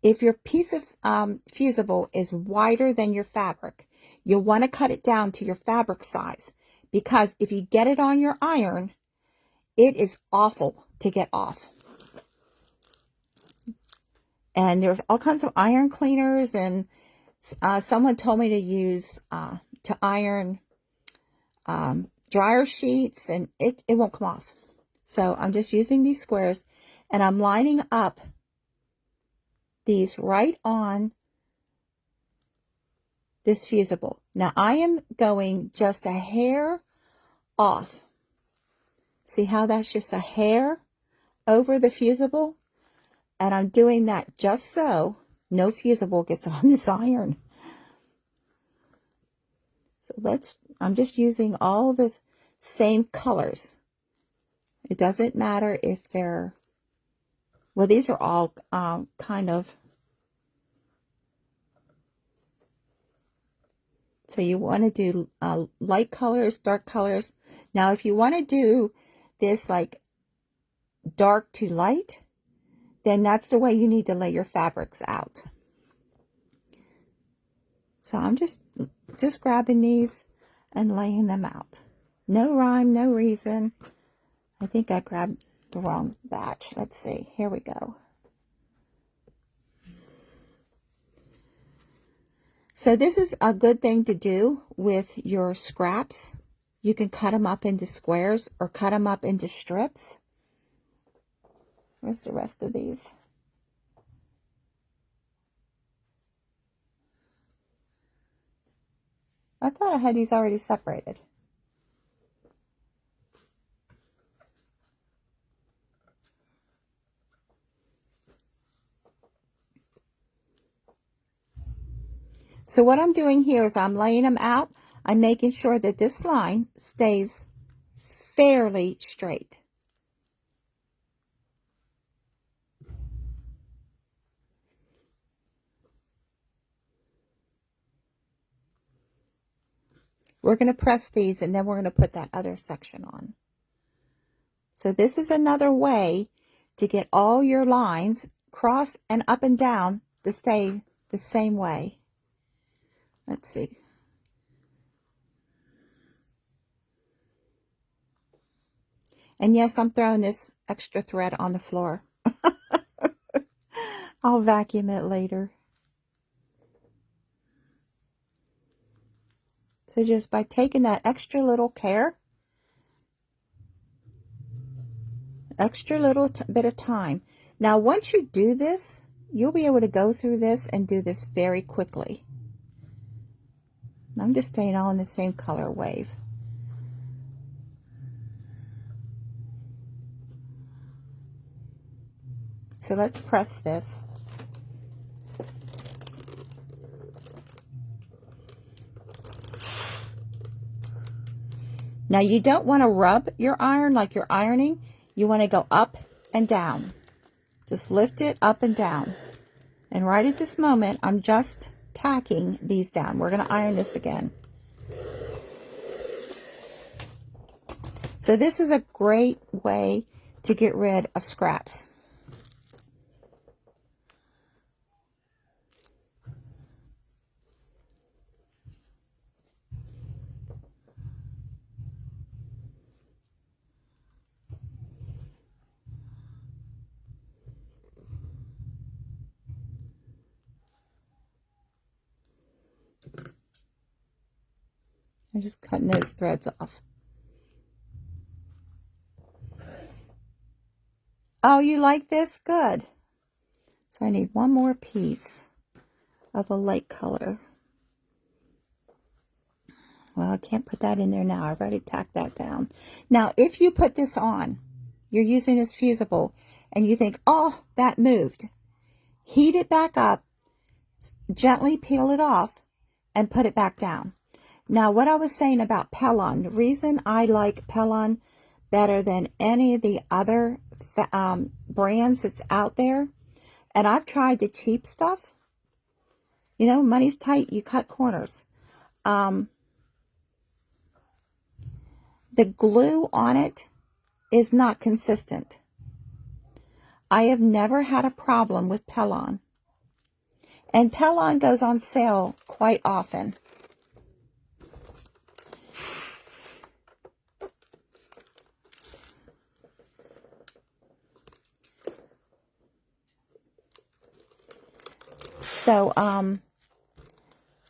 if your piece of fusible is wider than your fabric, you'll want to cut it down to your fabric size, because if you get it on your iron, it is awful to get off. And there's all kinds of iron cleaners, and someone told me to use to iron dryer sheets, and it won't come off. So I'm just using these squares, and I'm lining up these right on this fusible. Now I am going just a hair off. See how that's just a hair over the fusible? And I'm doing that just so no fusible gets on this iron. So I'm just using all the same colors. It doesn't matter if they're, well, these are all kind of, so you want to do light colors, dark colors. Now, if you want to do this like dark to light, then that's the way you need to lay your fabrics out. So I'm just grabbing these and laying them out. No rhyme, no reason. I think I grabbed the wrong batch. Let's see. Here we go. So this is a good thing to do with your scraps. You can cut them up into squares or cut them up into strips. Where's the rest of these? I thought I had these already separated. So what I'm doing here is I'm laying them out. I'm making sure that this line stays fairly straight. We're going to press these, and then we're going to put that other section on. So this is another way to get all your lines cross and up and down to stay the same way. Let's see. And yes, I'm throwing this extra thread on the floor. I'll vacuum it later. So just by taking that extra little care, extra little bit of time. Now, once you do this, you'll be able to go through this and do this very quickly. I'm just staying all in the same color wave. So let's press this. Now you don't want to rub your iron like you're ironing. You want to go up and down. Just lift it up and down. And right at this moment, I'm just tacking these down. We're going to iron this again. So this is a great way to get rid of scraps. I'm just cutting those threads off. Oh, you like this? Good. So I need one more piece of a light color. Well, I can't put that in there now. I've already tacked that down. Now, if you put this on, you're using this fusible, and you think, oh, that moved. Heat it back up, gently peel it off, and put it back down. Now, what I was saying about Pellon, the reason I like Pellon better than any of the other brands that's out there, and I've tried the cheap stuff. You know, money's tight, you cut corners. The glue on it is not consistent. I have never had a problem with Pellon. And Pellon goes on sale quite often. So,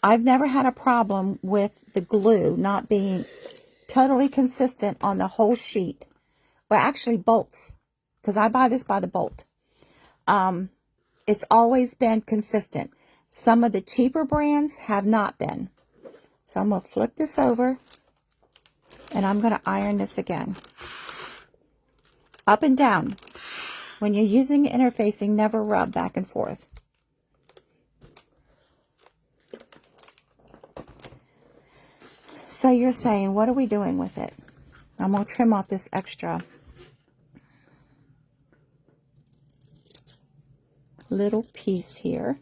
I've never had a problem with the glue not being totally consistent on the whole sheet. Well, actually bolts, because I buy this by the bolt. It's always been consistent. Some of the cheaper brands have not been. So I'm going to flip this over, and I'm going to iron this again. Up and down. When you're using interfacing, never rub back and forth. So you're saying, what are we doing with it? I'm going to trim off this extra little piece here.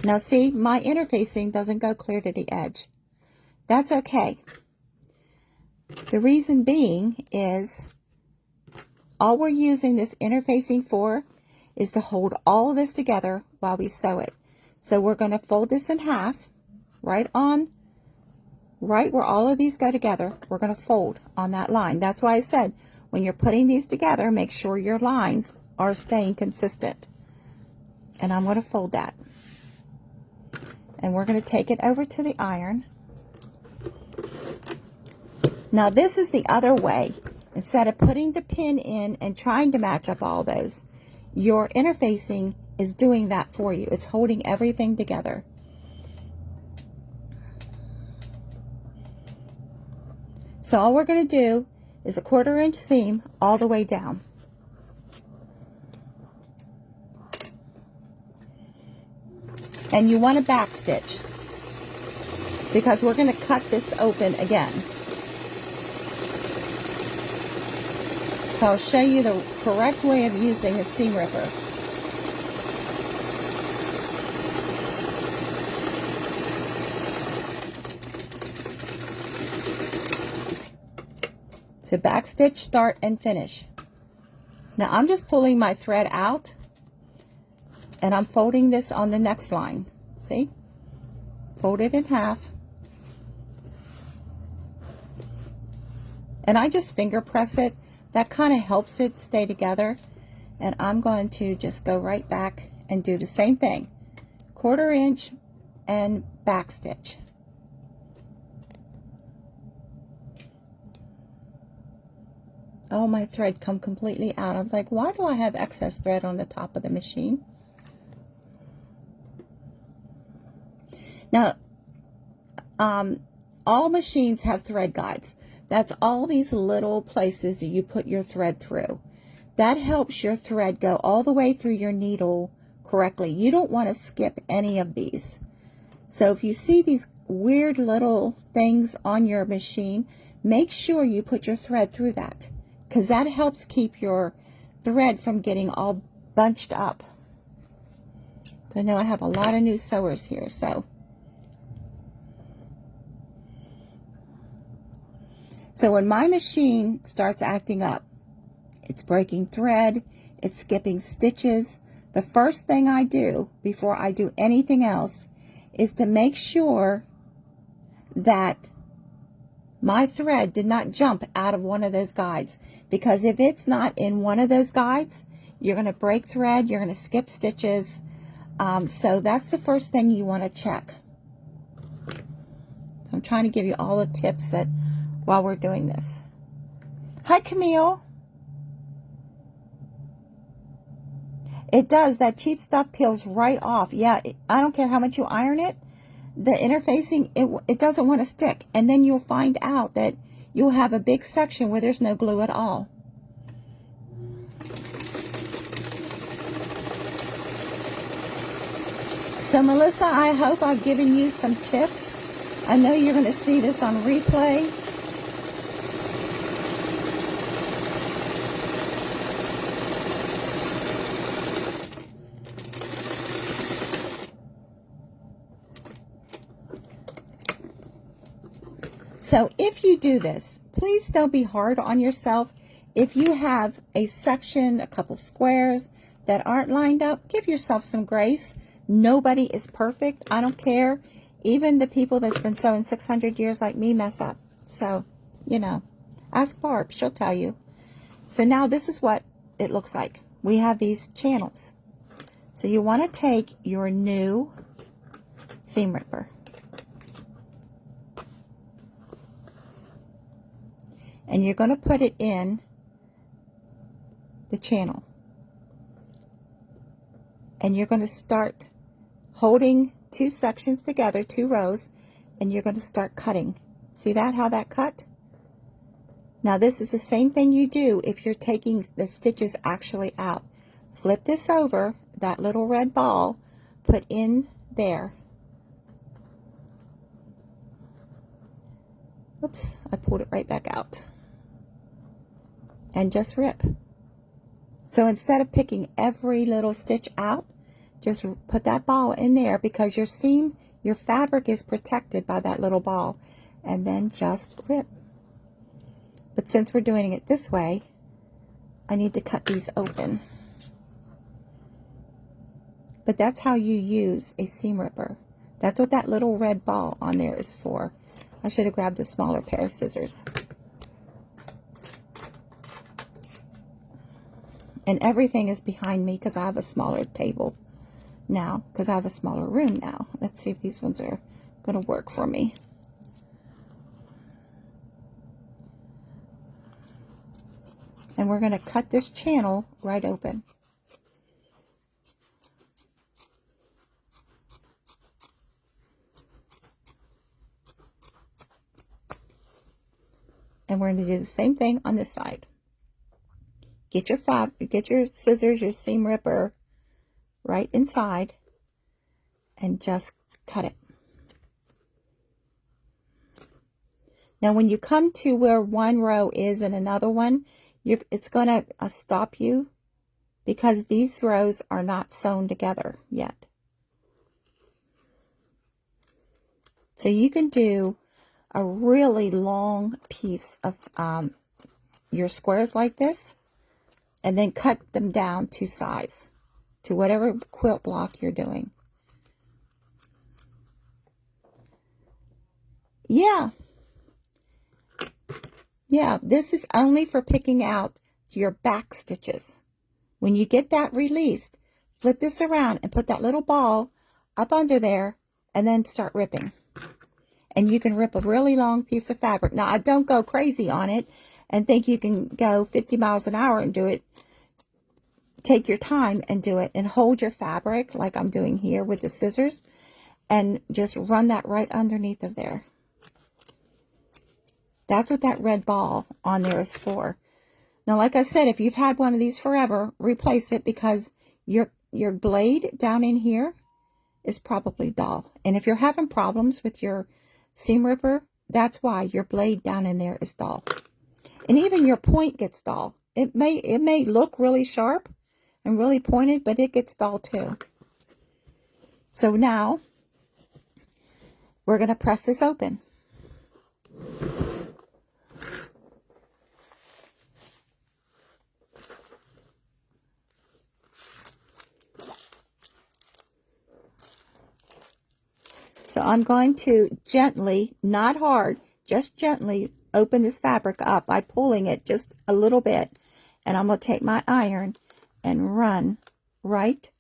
Now see, my interfacing doesn't go clear to the edge. That's okay. The reason being is all we're using this interfacing for is to hold all of this together while we sew it. So we're going to fold this in half, right where all of these go together. We're going to fold on that line. That's why I said when you're putting these together, make sure your lines are staying consistent. And I'm going to fold that. And we're going to take it over to the iron. Now this is the other way. Instead of putting the pin in and trying to match up all those, your interfacing is doing that for you. It's holding everything together. So all we're going to do is a 1/4 inch seam all the way down. And you want to back stitch because we're going to cut this open again. So I'll show you the correct way of using a seam ripper. So back stitch, start, and finish. Now I'm just pulling my thread out and I'm folding this on the next line. See? Fold it in half. And I just finger press it. That kind of helps it stay together. And I'm going to just go right back and do the same thing. 1/4 inch and back stitch. Oh, my thread come completely out. I was like, why do I have excess thread on the top of the machine? Now, all machines have thread guides. That's all these little places that you put your thread through. That helps your thread go all the way through your needle correctly. You don't want to skip any of these. So if you see these weird little things on your machine, make sure you put your thread through that, because that helps keep your thread from getting all bunched up. So I know I have a lot of new sewers here, so when my machine starts acting up, it's breaking thread, it's skipping stitches, the first thing I do before I do anything else is to make sure that my thread did not jump out of one of those guides. Because if it's not in one of those guides, you're going to break thread, you're going to skip stitches. So that's the first thing you want to check. So I'm trying to give you all the tips that while we're doing this. Hi, Camille. It does. That cheap stuff peels right off. Yeah, I don't care how much you iron it. The interfacing, it doesn't want to stick. And then you'll find out that you'll have a big section where there's no glue at all. So, Melissa, I hope I've given you some tips. I know you're going to see this on replay. So if you do this, please don't be hard on yourself. If you have a section, a couple squares that aren't lined up, give yourself some grace. Nobody is perfect. I don't care. Even the people that's been sewing 600 years like me mess up. So, you know, Ask Barb, she'll tell you. So now this is what it looks like. We have these channels. So you want to take your new seam ripper and you're going to put it in the channel. And you're going to start holding two sections together, two rows, and you're going to start cutting. See that, how that cut? Now this is the same thing you do if you're taking the stitches actually out. Flip this over, that little red ball, put in there. Oops, I pulled it right back out. And just rip. So instead of picking every little stitch out, just put that ball in there because your seam, your fabric is protected by that little ball. And then just rip. But since we're doing it this way, I need to cut these open. But that's how you use a seam ripper. That's what that little red ball on there is for. I should have grabbed a smaller pair of scissors. And everything is behind me because I have a smaller table now, because I have a smaller room now. Let's see if these ones are going to work for me. And we're going to cut this channel right open. And we're going to do the same thing on this side. Get your scissors, your seam ripper right inside and just cut it. Now when you come to where one row is and another one, it's going to stop you because these rows are not sewn together yet. So you can do a really long piece of your squares like this and then cut them down to size, to whatever quilt block you're doing. Yeah, this is only for picking out your back stitches. When you get that released, flip this around and put that little ball up under there and then start ripping. And you can rip a really long piece of fabric. Now, I don't go crazy on it and think you can go 50 miles an hour and do it. Take your time and do it and hold your fabric like I'm doing here with the scissors and just run that right underneath of there. That's what that red ball on there is for. Now, like I said, if you've had one of these forever, replace it because your blade down in here is probably dull. And if you're having problems with your seam ripper, that's why your blade down in there is dull. And even your point gets dull. It may look really sharp and really pointed, but it gets dull too. So now we're going to press this open. So I'm going to gently, not hard, just gently open this fabric up by pulling it just a little bit. And I'm going to take my iron and run right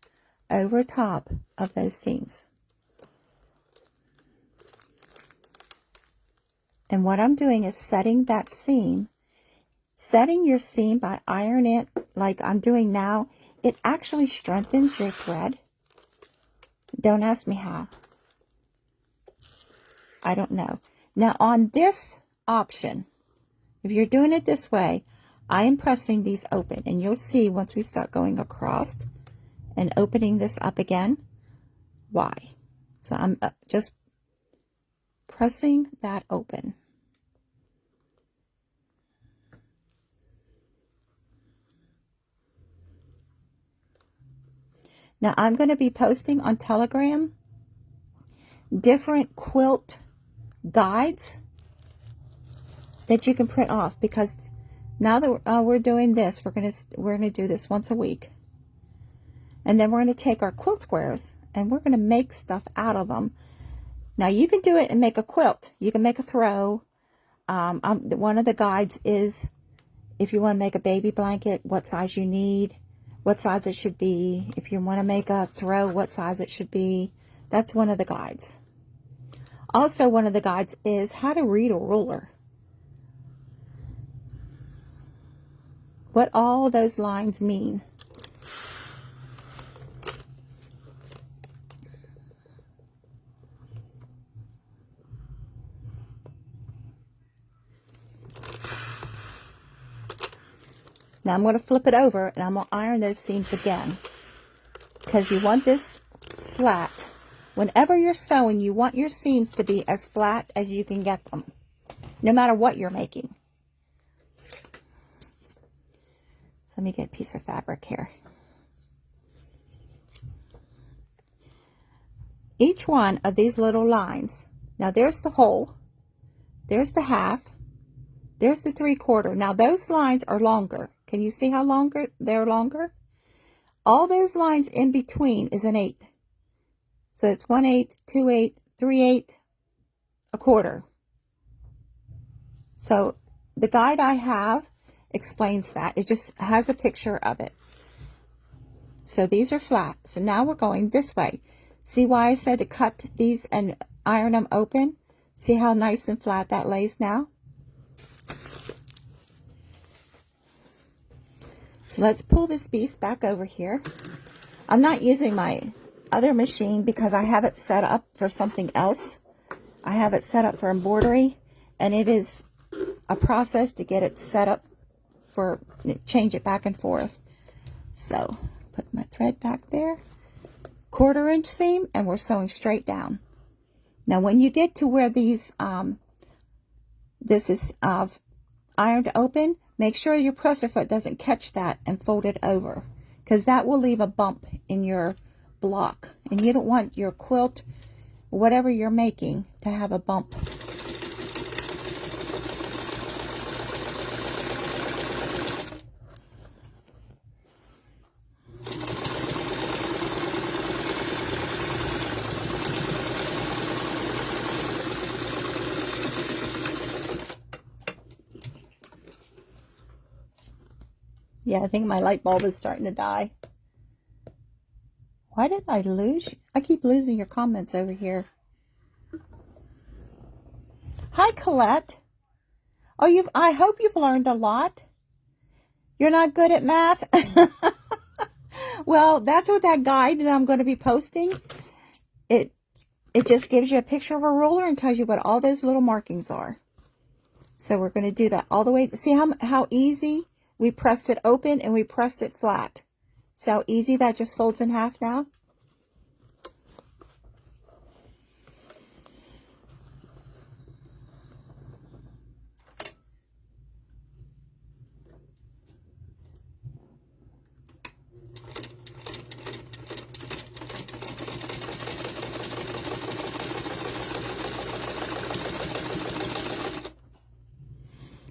over top of those seams. And what I'm doing is setting that seam. Setting your seam by ironing it like I'm doing now, it actually strengthens your thread. Don't ask me how. I don't know. Now on this option, if you're doing it this way, I am pressing these open, and you'll see once we start going across and opening this up again, why. So I'm just pressing that open. Now I'm going to be posting on Telegram different quilt guides that you can print off, because now that we're doing this, we're gonna do this once a week, and then we're going to take our quilt squares and we're going to make stuff out of them. Now you can do it and make a quilt. You can make a throw. one of the guides is if you want to make a baby blanket, what size you need, what size it should be. If you want to make a throw, what size it should be. That's one of the guides. Also, one of the guides is how to read a ruler. What all those lines mean. Now I'm going to flip it over and I'm going to iron those seams again, because you want this flat. Whenever you're sewing, you want your seams to be as flat as you can get them, no matter what you're making. So let me get a piece of fabric here. Each one of these little lines, now there's the whole, there's the half, there's the 3/4. Now those lines are longer. Can you see how longer they're longer? All those lines in between is 1/8. So it's 1/8, 2/8, 3/8, 1/4. So the guide I have explains that. It just has a picture of it. So these are flat. So now we're going this way. See why I said to cut these and iron them open? See how nice and flat that lays now? So let's pull this beast back over here. I'm not using my other machine because I have it set up for something else. I have it set up for embroidery, and it is a process to get it set up for, change it back and forth. So put my thread back there, 1/4 inch seam, and we're sewing straight down. Now when you get to where these this is ironed open, make sure your presser foot doesn't catch that and fold it over, because that will leave a bump in your block, and you don't want your quilt, whatever you're making, to have a bump. Yeah, I think my light bulb is starting to die. Why did I lose? I keep losing your comments over here. Hi, Colette. Oh, I hope you've learned a lot. You're not good at math? Well, that's what that guide that I'm going to be posting. It just gives you a picture of a ruler and tells you what all those little markings are. So we're going to do that all the way. See how easy we pressed it open and we pressed it flat. See how easy that just folds in half now?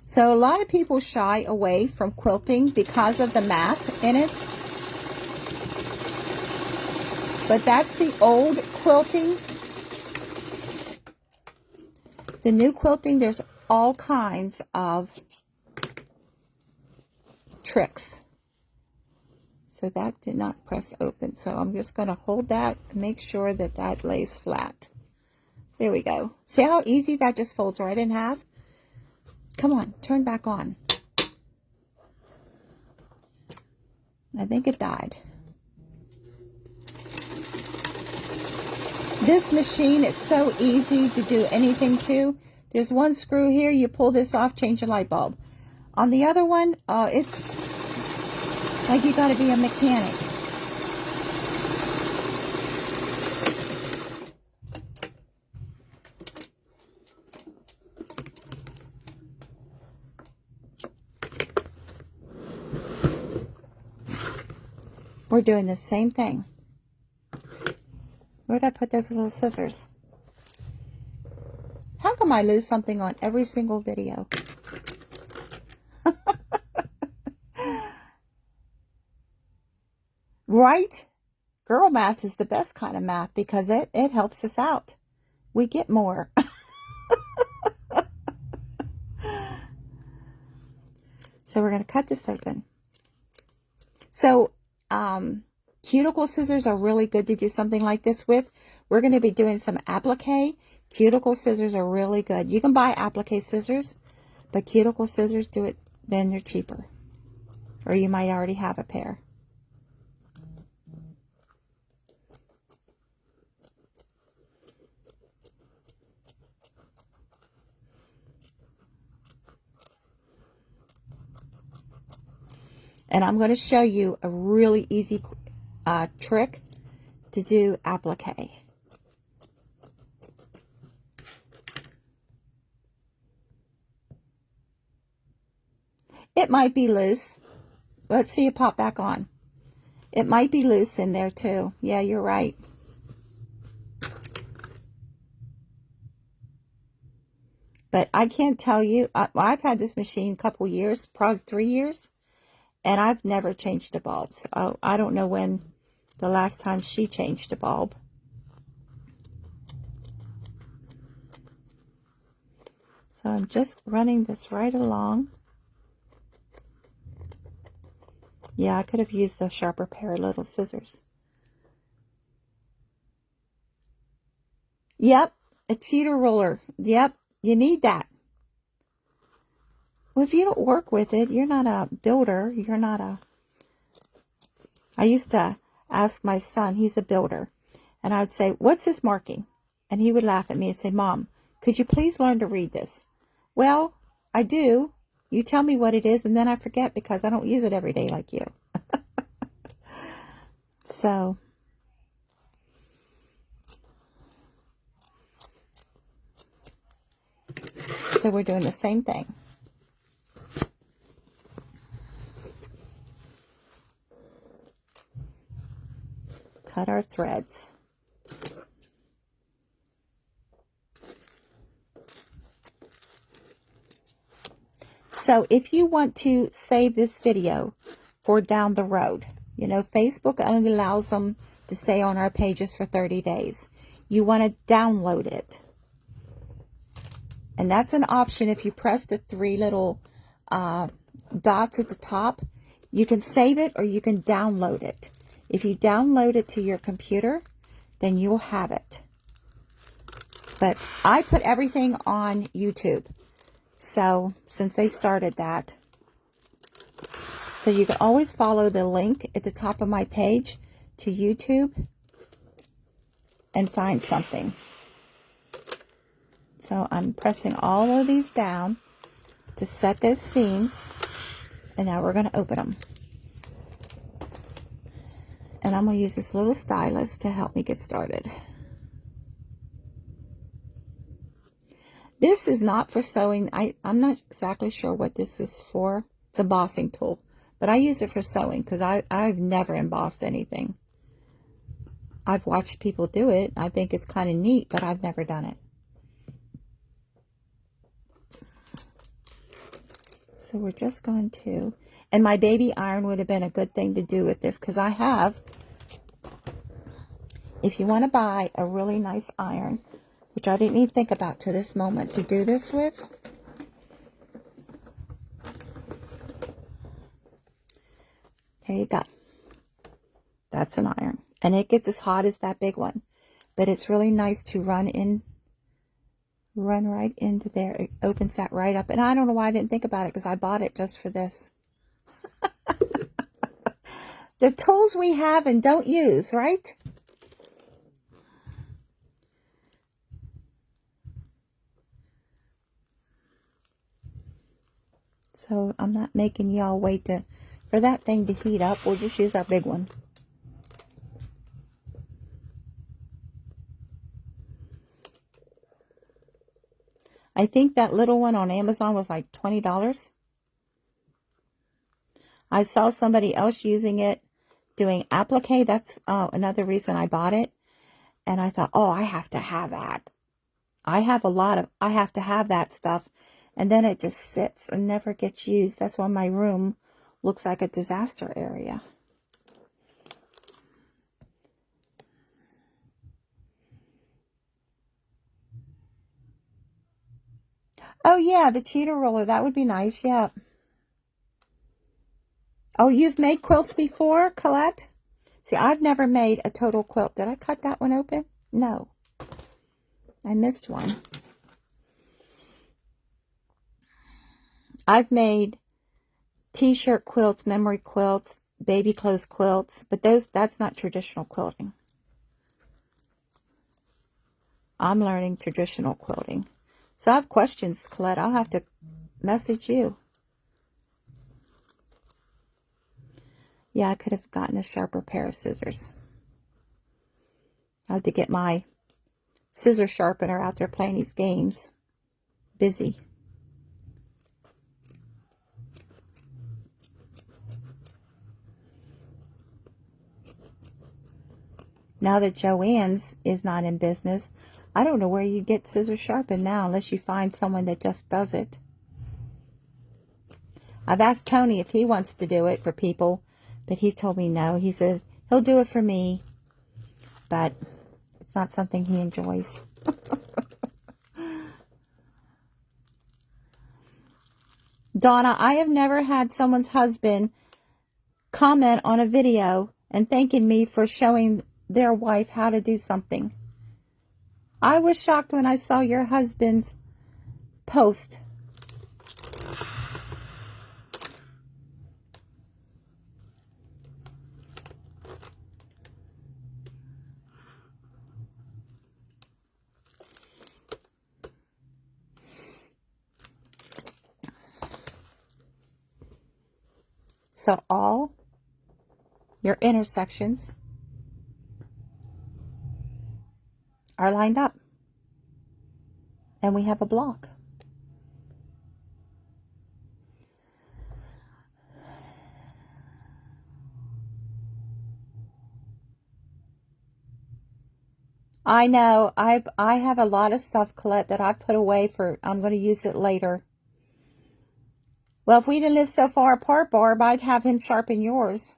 So a lot of people shy away from quilting because of the math in it. But that's the old quilting. The new quilting, there's all kinds of tricks. So that did not press open. So I'm just going to hold that and make sure that that lays flat. There we go. See how easy that just folds right in half? Come on, turn back on. I think it died. This machine, it's so easy to do anything to. There's one screw here, you pull this off, change the light bulb. On the other one, it's like you got to be a mechanic. We're doing the same thing. Where did I put those little scissors? How come I lose something on every single video? Right? Girl math is the best kind of math because it helps us out. We get more. So we're going to cut this open. So, cuticle scissors are really good to do something like this with. We're going to be doing some applique. Cuticle scissors are really good. You can buy applique scissors, but cuticle scissors do it, then they're cheaper. Or you might already have a pair. And I'm going to show you a really easy trick to do applique. It might be loose. Let's see it pop back on. It might be loose in there too. Yeah, you're right. But I can't tell you. I've had this machine a couple years, probably 3 years. And I've never changed a bulb. So I don't know when the last time she changed a bulb. So I'm just running this right along. Yeah, I could have used a sharper pair of little scissors. Yep, a cheater roller. Yep, you need that. Well, if you don't work with it, you're not a builder. You're not a... I used to ask my son, he's a builder, and I'd say, what's this marking? And he would laugh at me and say, Mom, could you please learn to read this? Well, I do. You tell me what it is, and then I forget because I don't use it every day like you. So we're doing the same thing. Cut our threads. So if you want to save this video for down the road, you know, Facebook only allows them to stay on our pages for 30 days. You want to download it. And that's an option. If you press the 3 little dots at the top, you can save it or you can download it. If you download it to your computer, then you'll have it. But I put everything on YouTube. So, since they started that. So you can always follow the link at the top of my page to YouTube and find something. So I'm pressing all of these down to set those seams. And now we're going to open them. And I'm going to use this little stylus to help me get started. This is not for sewing. I'm not exactly sure what this is for. It's a embossing tool. But I use it for sewing because I've never embossed anything. I've watched people do it. I think it's kind of neat, but I've never done it. So we're just going to... And my baby iron would have been a good thing to do with this because I have... If you want to buy a really nice iron, which I didn't even think about to this moment to do this with... Here you go. That's an iron. And it gets as hot as that big one. But it's really nice to run right into there. It opens that right up. And I don't know why I didn't think about it because I bought it just for this. The tools we have and don't use, right? So I'm not making y'all wait for that thing to heat up. We'll just use our big one. I think that little one on Amazon was like $20. I saw somebody else using it, doing applique. That's another reason I bought it. And I thought, oh, I have to have that. I have to have that stuff. And then it just sits and never gets used. That's why my room looks like a disaster area. Oh, yeah, the cheater roller. That would be nice. Yeah. Oh, you've made quilts before, Colette? See, I've never made a total quilt. Did I cut that one open? No. I missed one. I've made t-shirt quilts, memory quilts, baby clothes quilts, but that's not traditional quilting. I'm learning traditional quilting. So I have questions, Colette. I'll have to message you. Yeah, I could have gotten a sharper pair of scissors. I have to get my scissor sharpener out there playing these games. Busy. Now that Joann's is not in business, I don't know where you get scissors sharpened now unless you find someone that just does it. I've asked Tony if he wants to do it for people, but he told me no. He said he'll do it for me, but it's not something he enjoys. Donna, I have never had someone's husband comment on a video and thanking me for showing their wife how to do something. I was shocked when I saw your husband's post. So all your intersections are lined up. And we have a block. I know. I have a lot of stuff, Colette, that I've put away for, I'm going to use it later. Well, if we didn't live so far apart, Barb, I'd have him sharpen yours.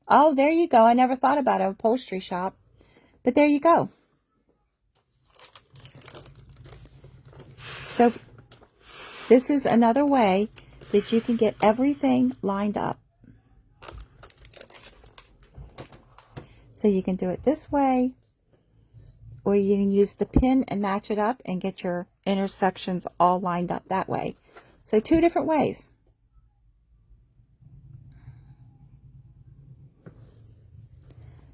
Oh, there you go. I never thought about an upholstery shop. But there you go. So this is another way that you can get everything lined up. So you can do it this way, or you can use the pin and match it up and get your intersections all lined up that way. So 2 different ways.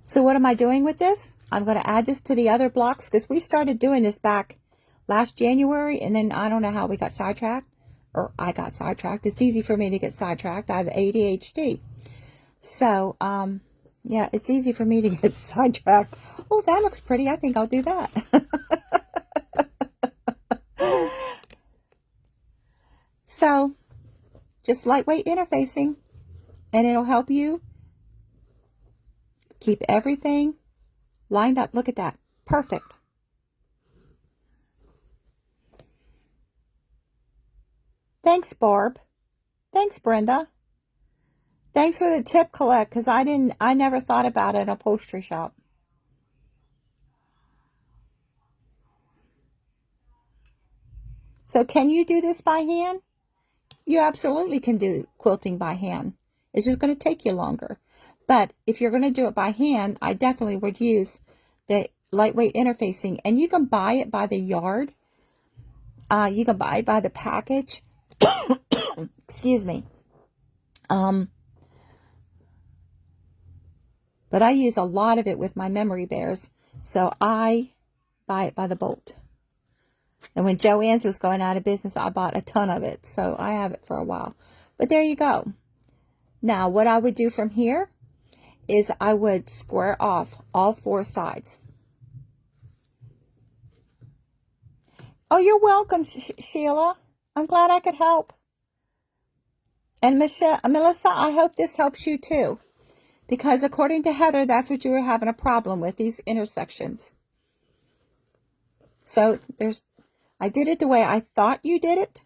So what am I doing with this? I'm going to add this to the other blocks because we started doing this back last January, and then I don't know how we got sidetracked, or I got sidetracked. It's easy for me to get sidetracked. I have ADHD. So, yeah, it's easy for me to get sidetracked. Oh, that looks pretty. I think I'll do that. So, just lightweight interfacing, and it'll help you keep everything lined up. Look at that. Perfect. Thanks, Barb. Thanks, Brenda. Thanks for the tip, Colette, because I never thought about an upholstery shop. So can you do this by hand? You absolutely can do quilting by hand. It's just going to take you longer. But if you're going to do it by hand, I definitely would use the lightweight interfacing. And you can buy it by the yard. You can buy it by the package. Excuse me. But I use a lot of it with my memory bears. So I buy it by the bolt. And when Joann's was going out of business, I bought a ton of it. So I have it for a while. But there you go. Now, what I would do from here is I would square off all 4 sides. Oh, you're welcome, Sheila. I'm glad I could help. And Melissa, I hope this helps you too. Because according to Heather, that's what you were having a problem with, these intersections. So I did it the way I thought you did it.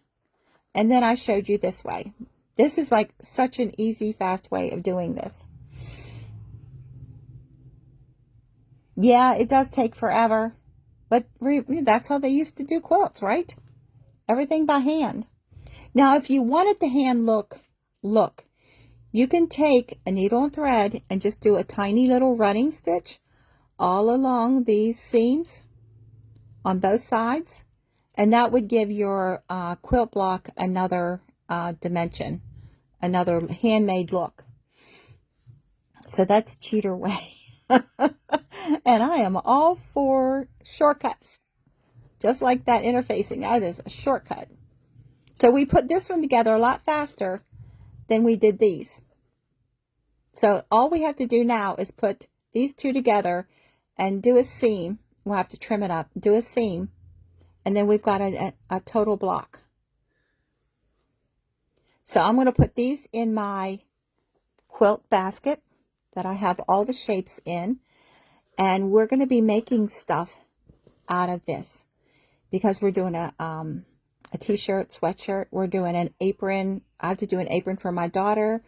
And then I showed you this way. This is like such an easy, fast way of doing this. Yeah, it does take forever. But that's how they used to do quilts, right? Everything by hand. Now, if you wanted the hand look look. You can take a needle and thread and just do a tiny little running stitch all along these seams on both sides, and that would give your quilt block another dimension, another handmade look. So that's cheater way. And I am all for shortcuts. Just like that interfacing, that is a shortcut. So we put this one together a lot faster than we did these. So all we have to do now is put these two together and do a seam. We'll have to trim it up, do a seam, and then we've got a total block. So I'm going to put these in my quilt basket that I have all the shapes in, and we're going to be making stuff out of this because we're doing a t-shirt, sweatshirt. We're doing an apron. I have to do an apron for my daughter.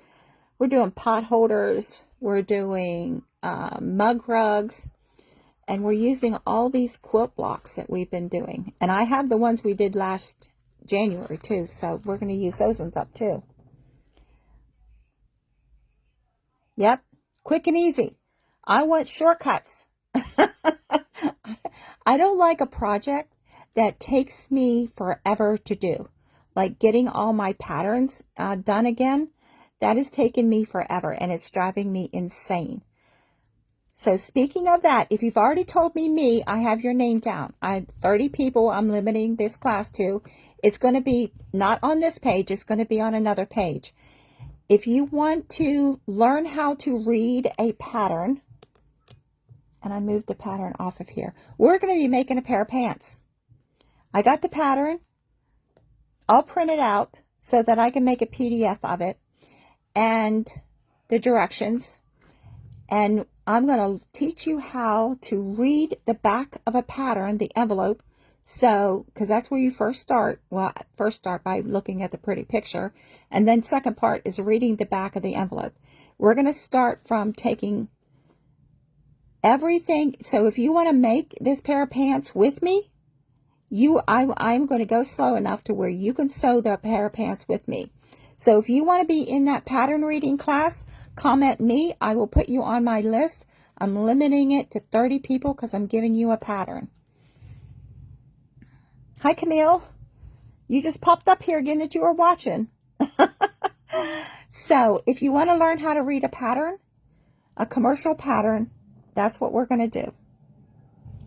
We're doing pot holders. We're doing mug rugs. And we're using all these quilt blocks that we've been doing. And I have the ones we did last January too. So we're going to use those ones up too. Yep. Quick and easy. I want shortcuts. I don't like a project that takes me forever to do. Like getting all my patterns done again. That has taken me forever and it's driving me insane. So speaking of that, if you've already told me, I have your name down. I have 30 people I'm limiting this class to. It's going to be not on this page. It's going to be on another page. If you want to learn how to read a pattern, and I moved the pattern off of here, we're going to be making a pair of pants. I got the pattern. I'll print it out so that I can make a PDF of it and the directions. And I'm going to teach you how to read the back of a pattern, the envelope. So, because that's where you first start. Well, first start by looking at the pretty picture. And then second part is reading the back of the envelope. We're going to start from taking everything. So if you want to make this pair of pants with me, I'm going to go slow enough to where you can sew the pair of pants with me. So if you want to be in that pattern reading class, comment me. I will put you on my list. I'm limiting it to 30 people because I'm giving you a pattern. Hi, Camille. You just popped up here again that you were watching. So if you want to learn how to read a pattern, a commercial pattern, that's what we're going to do.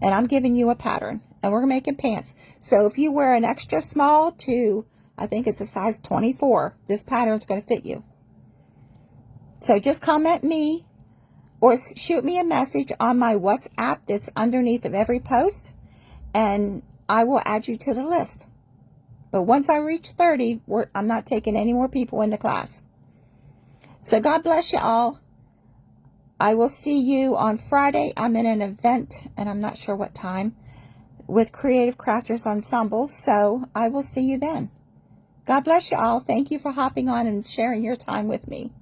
And I'm giving you a pattern. And we're making pants. So if you wear an extra small to, I think it's a size 24, this pattern's going to fit you. So just comment me or shoot me a message on my WhatsApp that's underneath of every post, and I will add you to the list. But once I reach 30, I'm not taking any more people in the class. So God bless you all. I will see you on Friday. I'm in an event, and I'm not sure what time, with Creative Crafters Ensemble. So I will see you then. God bless you all. Thank you for hopping on and sharing your time with me.